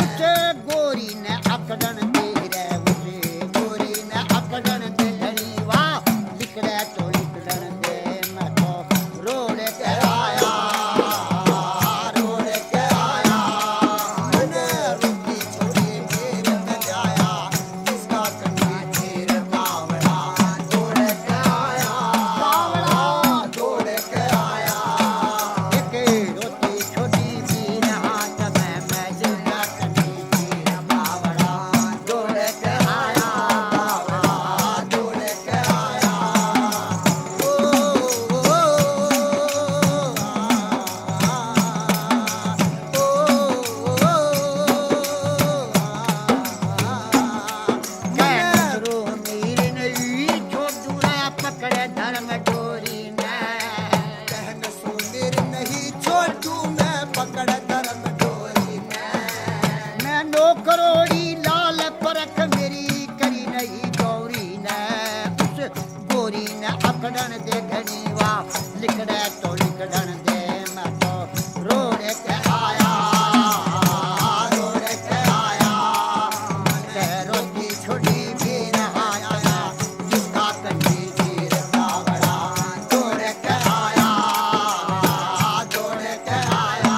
उसे गोरी ने अकड़न दे रे उसे गोरी ने अकड़न दे धनी वाह लिखड़े तो लिखड़न दे मैं तो रोड के आया रोड के आया मैंने रुकी छोड़ी मेरे में जाया इसका कन्नी चीर बावड़ा दौड़ के आया बावड़ा दौड़ के आया एक रोटी छोटी भी हाथ में मैं जिंदा कनी चीर बावड़ा दौड़ के आया बावड़ा दौड़ के आया ओ मैं नसरो मेरी नहीं छोड़ू रे पकड़े धर्म डोरी ने कहन सो मेरे नहीं छोटू मैं पकड़ धर्म डोरी ने मैं नौकरोड़ी लाल परख मेरी करी नहीं गौरी ने उस गोरी ने अकड़न दे घनी वाह लिखड़े तो लिखड़न दे मैं तो रोड के आया रोड के आया कह रोटी छोटी भी आया जिसका कन्नी चीर बावड़ा दौड़ के आया दौड़ के आया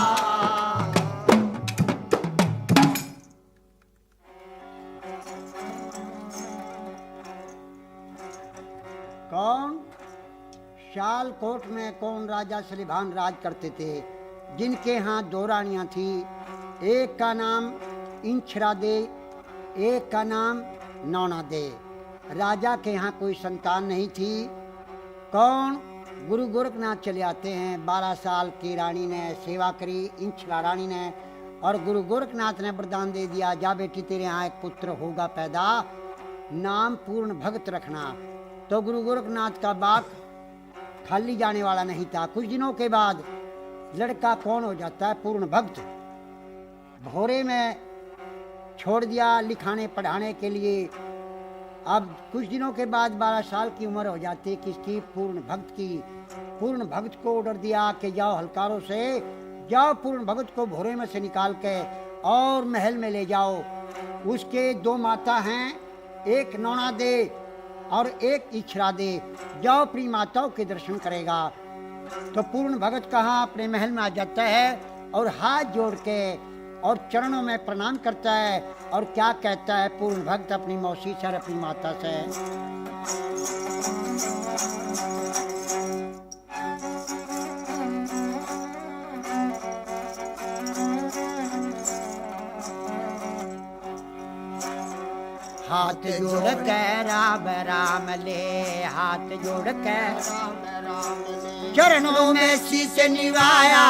कौन शालकोट में कौन राजा सलीभान राज करते थे जिनके यहाँ दो रानियां थी एक का नाम इंछरा दे एक का नाम नौना दे राजा के यहाँ कोई संतान नहीं थी कौन गुरु गोरखनाथ चले आते हैं 12 साल की रानी ने सेवा करी इंछरा रानी ने और गुरु गोरखनाथ ने वरदान दे दिया जा बेटी तेरे यहाँ एक पुत्र होगा पैदा नाम पूर्ण भक्त रखना तो गुरु गोरखनाथ का बाग खाली जाने वाला नहीं था कुछ दिनों के बाद लड़का कौन हो जाता है पूर्ण भक्त भोरे में छोड़ दिया लिखाने पढ़ाने के लिए अब कुछ दिनों के बाद 12 साल की उम्र हो जाती है किसकी पूर्ण भक्त की पूर्ण भक्त को ऑर्डर दिया कि जाओ हलकारों से जाओ पूर्ण भक्त को भोरे में से निकाल के और महल में ले जाओ उसके दो माता हैं एक नौना दे और एक इच्छरा दे जाओ अपनी माताओं के दर्शन करेगा तो पूर्ण भगत कहाँ अपने महल में आ जाता है और हाथ जोड़ के और चरणों में प्रणाम करता है और क्या कहता है पूर्ण भक्त अपनी मौसी से और अपनी माता से हाथ जोड़ के राम राम ले हाथ जोड़ के चरणों में शीश निवाया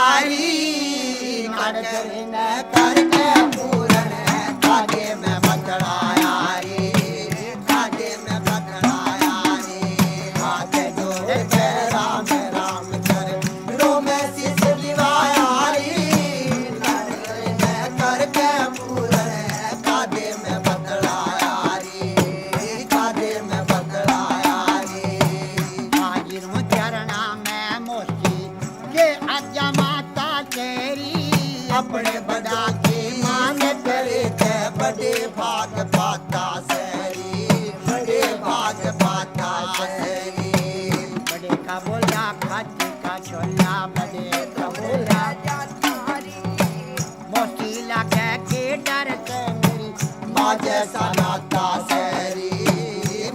करके पूरन कागे में बतलाया रे कागे में बतलाया रे हाथ जोड़ के राम राम कर रो में शीश लिवाया रे करके पूरन कागे में बतलाया रे कागे में बतलाया रे हाजिर हूँ चरणा में मोसी के आज्ञा माता तेरी अपने बड़ा के मान करे के बड़े भाग पाता सरी बड़े भाग पाता सरी बड़े का बोला खाती का छोला बड़े का बोला मोसी लगा के डर से मेरी माँ जैसा नाता सरी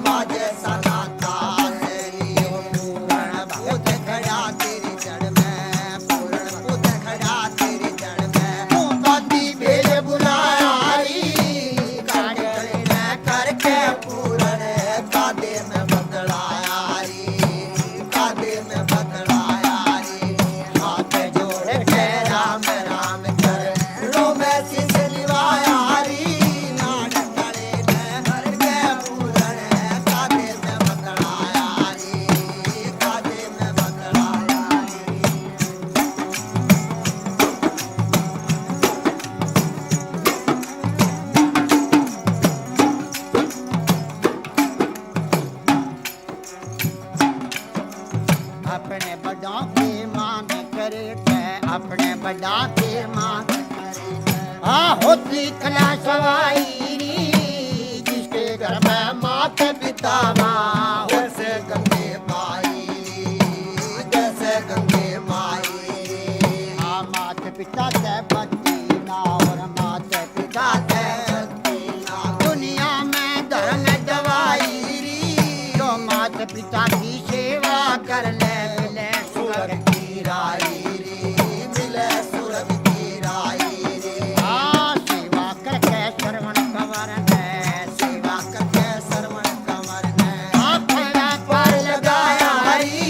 माँ जैसा नाता सरी पूर्ण भूत खड़ा तेरी जड़ में पूर्ण भूत खड़ा तेरी जड़ में तू बाती भेज बुलाया री काटे करके पूर्ण कादे में बदलाया री कादे में बदलाया री हाथ जोड़ के राम राम कर रो में शीश लिवाया री नाड़ करे बड़ा के माँ होती कला सवाई जिसके घर में माता पिता माँ जैसे गंगे माई, जैसे गंगे माई। माता पिता से बच्ची ना और माता पिता से दुनिया में धर्म दवाई जो माता पिता की सेवा कर ले मिले स्वर्ग की राई री, मिले स्वर्ग की राई री। सेवा करके श्रवण कंवर है सेवा करके श्रवण कंवर ने फड़ा पर लगाया हरी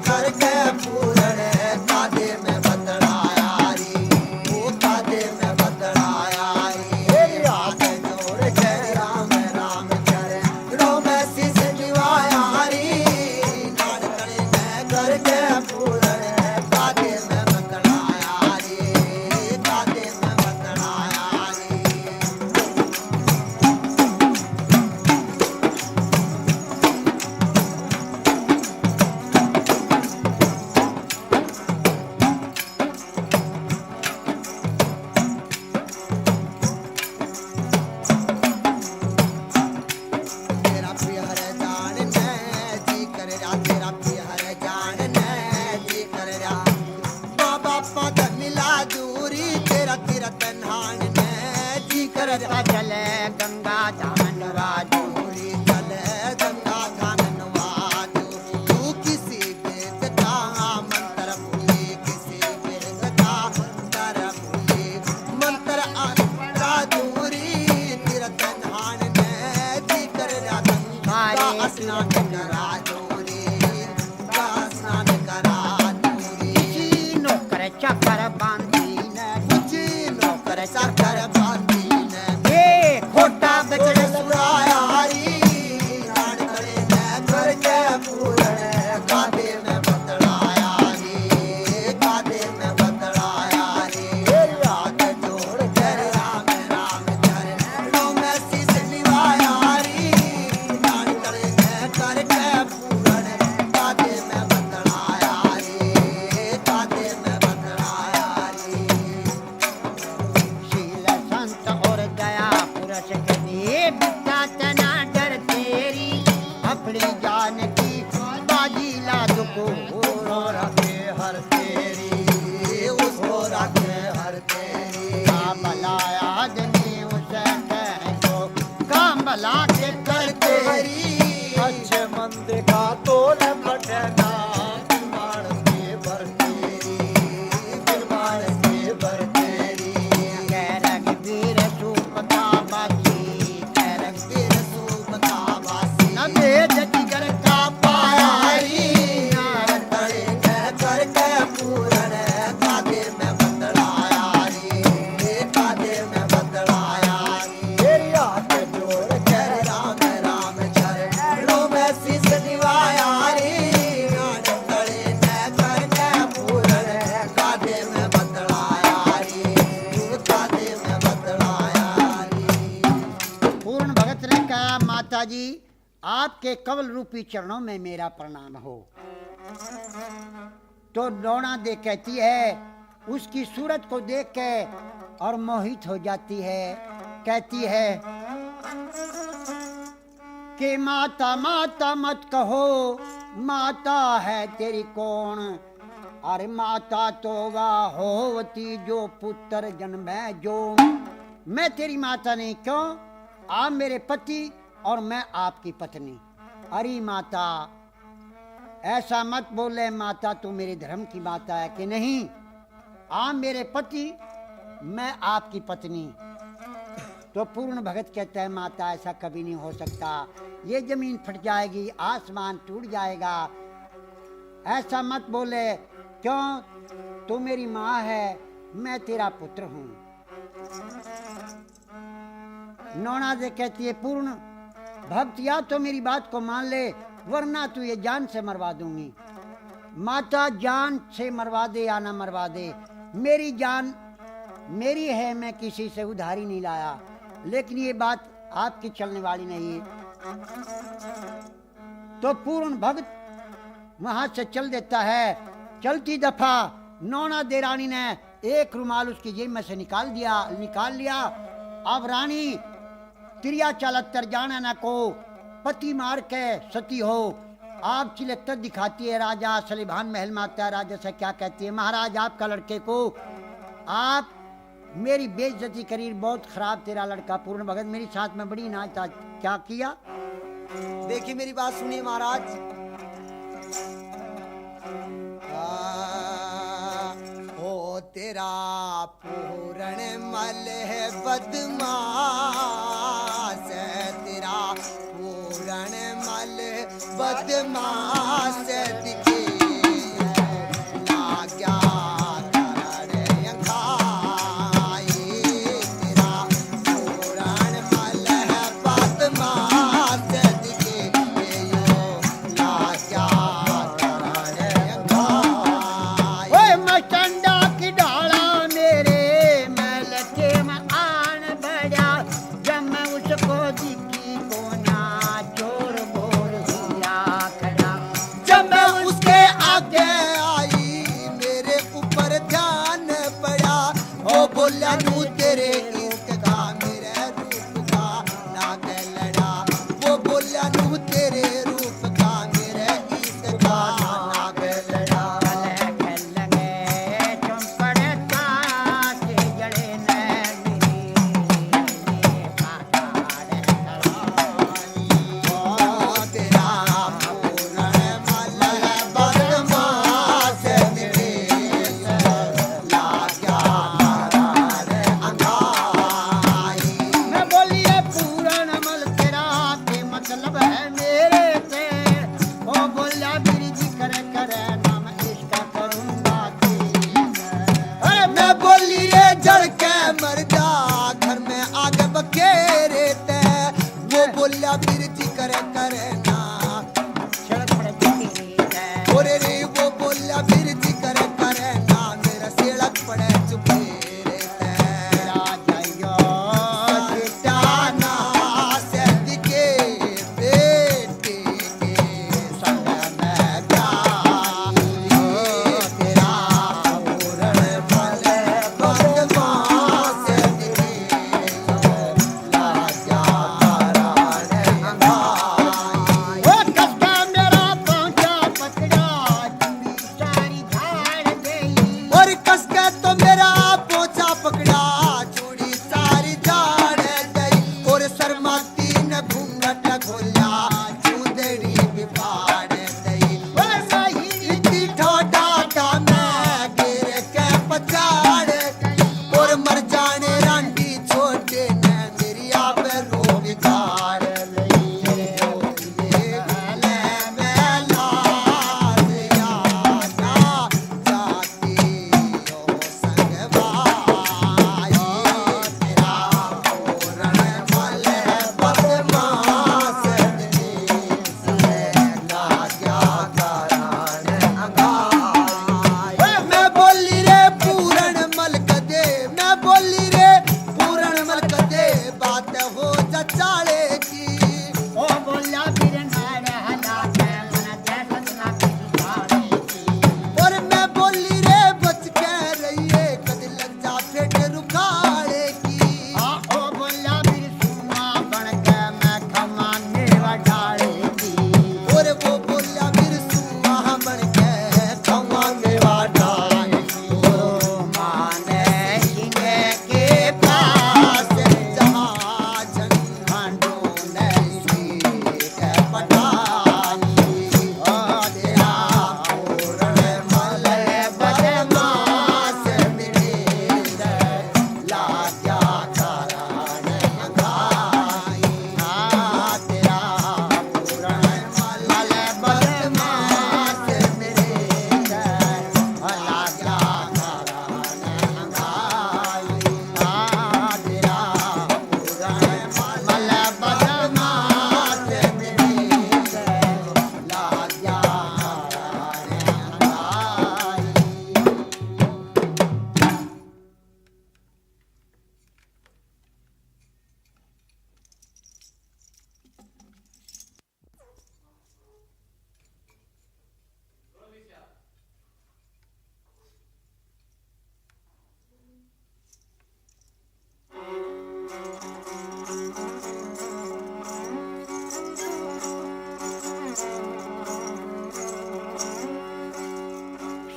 करके पूरण कादे में बदलाया री, वो कादे में बदलाया री। हाथ जोड़ के राम राम करे रोम शीश निवाया री, नाड़ करके पूरण कादे में बदलाया री, कादे में बदलाया री। तेरा प्यार जान ने जी कर रहा, तेरा प्यार जान ने जी कर रहा। बाबा पद मिला दूरी तेरा तेरा तन्हान ने जी कर रहा। चले गंगा धामन राजू दूरी चले गंगा धाम नवाजू, तू किसी वेद का मंत्र भूली, किसी वेद का मंत्र भूली। मंत्र अनपढ़ा दूरी तेरा तन्हान ने जी कर रहा। गंगा स्नान करा दूरी, गंगा स्नान करा दूरी। किसी नौकर चाकर बांधी ने कुछ नौकर चाकर बांधी ने ये खोटा बचड़ सुराया हरी, नाड़ करे ने करके पूरण कादे में बदलाया रे, कादे में बदलाया रे। हाथ जोड़ कर राम राम करे रोम शीश निवाया री, नाड़ करे ने करके पूरण कादे में बदलाया रे, कादे में बदलाया रे। शील संत और दया पुरुष के दिए बिता तना डर तेरी अपनी जान की बाजी ला दुको उसको रखे हर तेरी, उसको रखे हर तेरी। काम भला आदमी उसे कह दो काम भला के कर तेरी अच्छे मंद का तोल फटना बिरबान के भर तेरी, बिरबान के भर तेरी। कैरग वीर सूप का बाजी कैरग तेरे सूप का वासी न भेद जिगर का पाया हरी, नार तड़े कह करके पूरण कादे में बदलाया रे, कादे में बदलाया रे। तेरी हाथ जोड़ के राम राम चरण रोम शीश निवाया रे, नाड़ तड़े न करके पूरण कादे में बदलाया रे, कादे में बदलाया रे। पूर्ण भगत ने कहा माता जी आपके कवल रूपी चरणों में मेरा प्रणाम हो। तो डोना दे कहती है उसकी सूरत को देख के और मोहित हो जाती है। कहती है कि माता माता मत कहो माता है तेरी कौन। अरे माता तो वह होती जो पुत्र जन्मे जो। मैं तेरी माता नहीं, क्यों? आप मेरे पति और मैं आपकी पत्नी। अरे माता ऐसा मत बोले माता, तू मेरे धर्म की माता है कि नहीं? आप मेरे पति, मैं आपकी पत्नी। तो पूर्ण भगत कहता है माता ऐसा कभी नहीं हो सकता, ये जमीन फट जाएगी, आसमान टूट जाएगा। ऐसा मत बोले, क्यों? तू मेरी माँ है, मैं तेरा पुत्र हूँ। नौना से कहती है पूर्ण भक्त या तो मेरी बात को मान ले, वरना तू ये जान से मरवा दूंगी। माता जान से मरवा दे या ना मरवा दे, मेरी जान मेरी है, मैं किसी से उधारी नहीं लाया। लेकिन ये बात आपकी चलने वाली नहीं है। तो पूर्ण भक्त वहां से चल देता है। चलती दफा नौना दे रानी ने एक रुमाल उसकी जेब में से निकाल लिया। अब रानी तिरिया चालत्तर जाना न को पति मार के सती हो। आप चिलत्तर दिखाती है। राजा सलीभान महल में आता है। राजा से क्या कहती है, महाराज आपका लड़के को आप मेरी बेइज्जती करी, बहुत खराब तेरा लड़का पूर्ण भगत मेरी साथ में बड़ी नाच था, क्या किया। देखिए मेरी बात सुनिए महाराज। ओ तेरा पूरण मल है बदमाश, तेरा पूरण मल बदमाश दिखे लाग्या तेरे इश्क का मेरे रूप का नाग लड़ा, वो बोला नू तेरे रूप का मेरे इश्क का नाग लड़ा। बिरती करे करे ना ओरे रे, वो बोला बिरती करे करे ना मेरा सिलक पड़े चुपे रे तेरा जाइयो सिटाना से दिखे बेटे के संग में गाई तेरा पूरण फल बदमाश दिखे लाजा चाले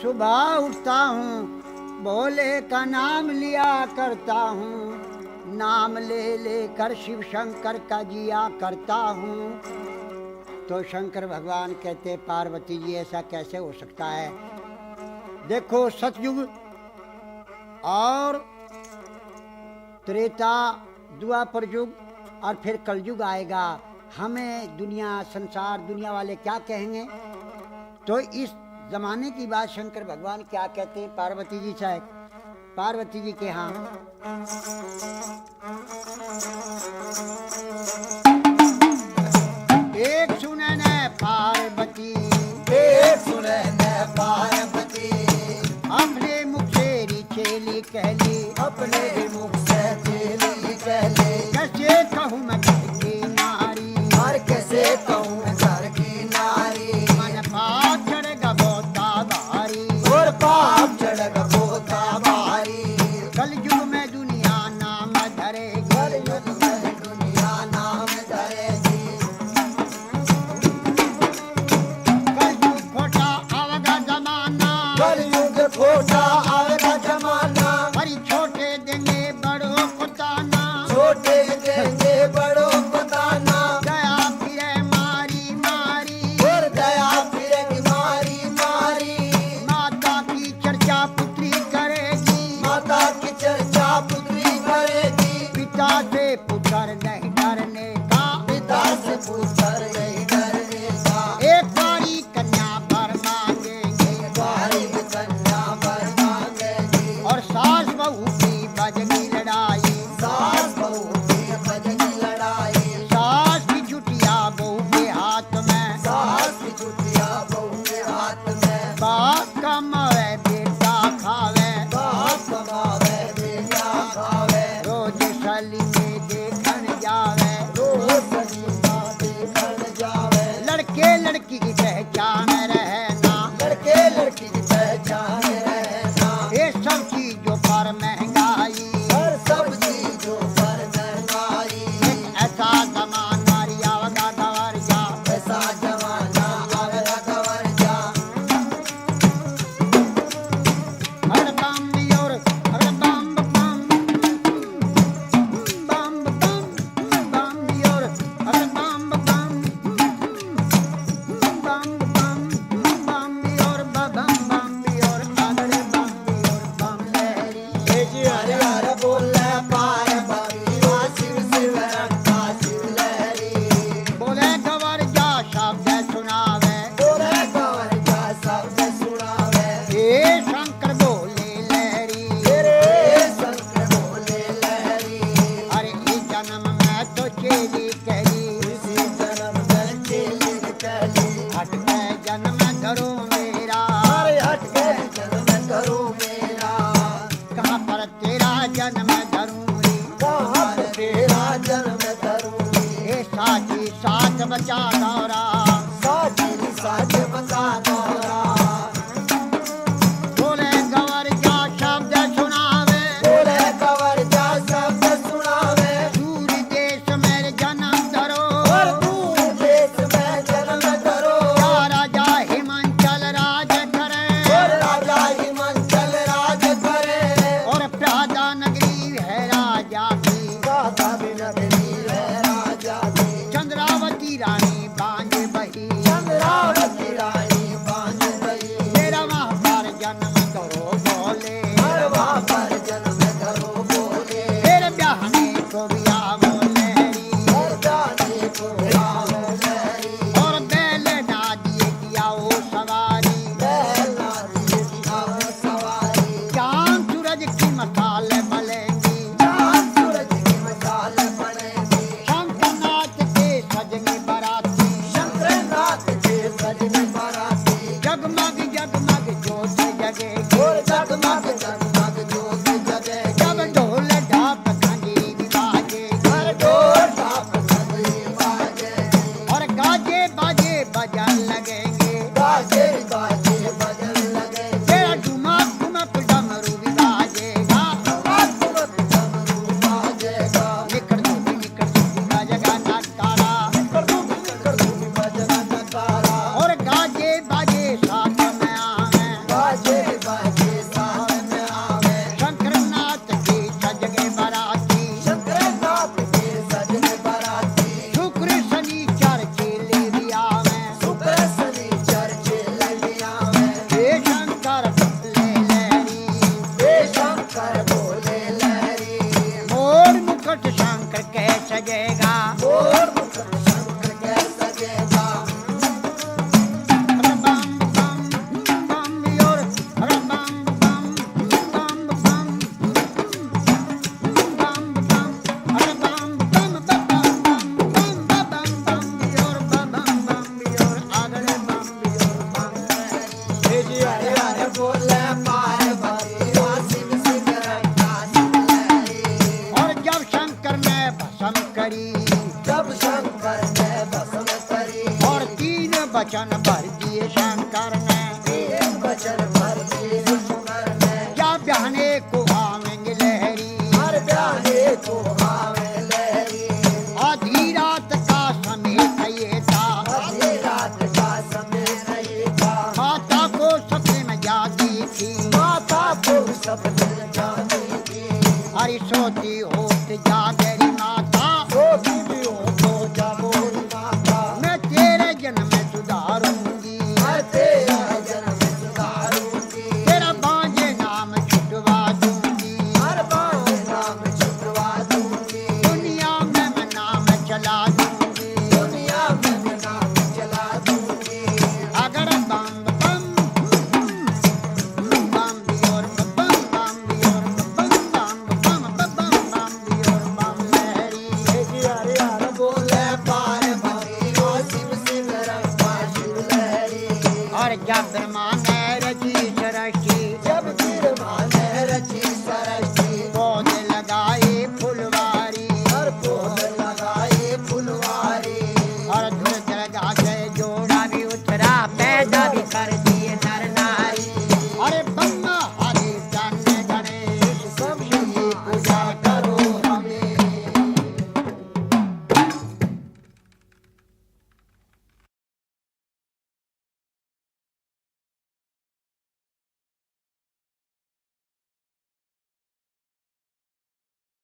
सुबह उठता हूँ भोले का नाम लिया करता हूँ, नाम ले लेकर शिव शंकर का जिया करता हूँ। तो शंकर भगवान कहते पार्वती जी ऐसा कैसे हो सकता है? देखो सतयुग और त्रेता द्वापर युग और फिर कलयुग आएगा, हमें दुनिया संसार दुनिया वाले क्या कहेंगे? तो इस जमाने की बात शंकर भगवान क्या कहते हैं पार्वती जी से? पार्वती जी के यहाँ एक सुने न पार्वती, एक सुने न पार्वती, अपने मुख से रिचेली कहली, अपने मुख से चेली कहले, कैसे कहूँ मैं घर की नारी, और कैसे कहूँ मैं घर की नारी, मन पाप चढ़ेगा बोता भारी, और पाप चढ़ेगा बोता भारी, कलयुग में दुनिया नाम धरेगी, कलयुग में दुनिया नाम धरेगी, कलयुग खोटा आवेगा जमाना, कलयुग खोटा आवेगा जमाना, बड़ी छोटे देंगे बड़ों को ताना, छोटे देंगे बड़ों को ताना, दया फिरे मारी मारी, और दया फिरेगी मारी मारी, माता की चर्चा पुत्री करेगी, माता की चर्चा पुत्री करेगी, पिता से पुत्र नहीं डरने का, पिता से पुत्र नहीं डरने का, एक बारी कन्या पर मांगेंगे, बारी कन्या वर मांगेगी, और सास बहू की बजनी लड़ाई, सास बहू की बजनी लड़ाई, सास की चुटिया बहू के हाथ में, सास की चुटिया बहू के हाथ में, बाप कमावे बेटा खावे, बाप कमावे बेटा खावे, रोज सली में देखन जावे, रोज सजीवा देखन जावे, लड़के लड़की की पहचान रहना, लड़के लड़की की पहचान रहना, ये सब चीजों पर महंगाई, हर सब चीजों पर महंगाई, एक ऐसा जमाना रियावगा गवरिया, ऐसा जमाना आवेगा गवर जा, हर बम दियोर हर बम बम बम बम दियोर हर बम बम बम दियोर बम दियोर अगले बम दियोर बम लहरी, हरे हरे बोले पार्वती, शिव शिव रखा शिव लहरी, बोले गवरिया शब्द सुनावे, बोले गवर जा शब्द सुनावे, हे शंकर बोले लहरी, तेरे शंकर बोले लहरी, अरे इस जन्म में तो चेली कही, इसी जन्म में चेली कहली, हट गए जन्म धरो मेरा, अरे हट गए जन्म करो मेरा, कहाँ पर तेरा जन्म धरूं रे, कहाँ पर तेरा जन्म करूँगी, हे साची साथ बचा दौरा, साची साच बता दोहरा, बोले गवर जा शब्द सुनावे, बोले गवर जा शब्द सुनावे, दूर देश मेरे जन्म धरो, और दूर देश में जन्म करो, या राजा हिमांचल राज करे, और राजा हिमांचल राज करे, और प्यादा नगरी है राजा की, गाता भी नगरी है राजा की, चंद्रावती रानी बांझ बही सब शंकर ने भस्म करी। और 3 वचन भर दिए शंकर ने, 3 वचन भर दिए शंकर ने। क्या बहने को आवेंगे लहरी, हर प्यारे को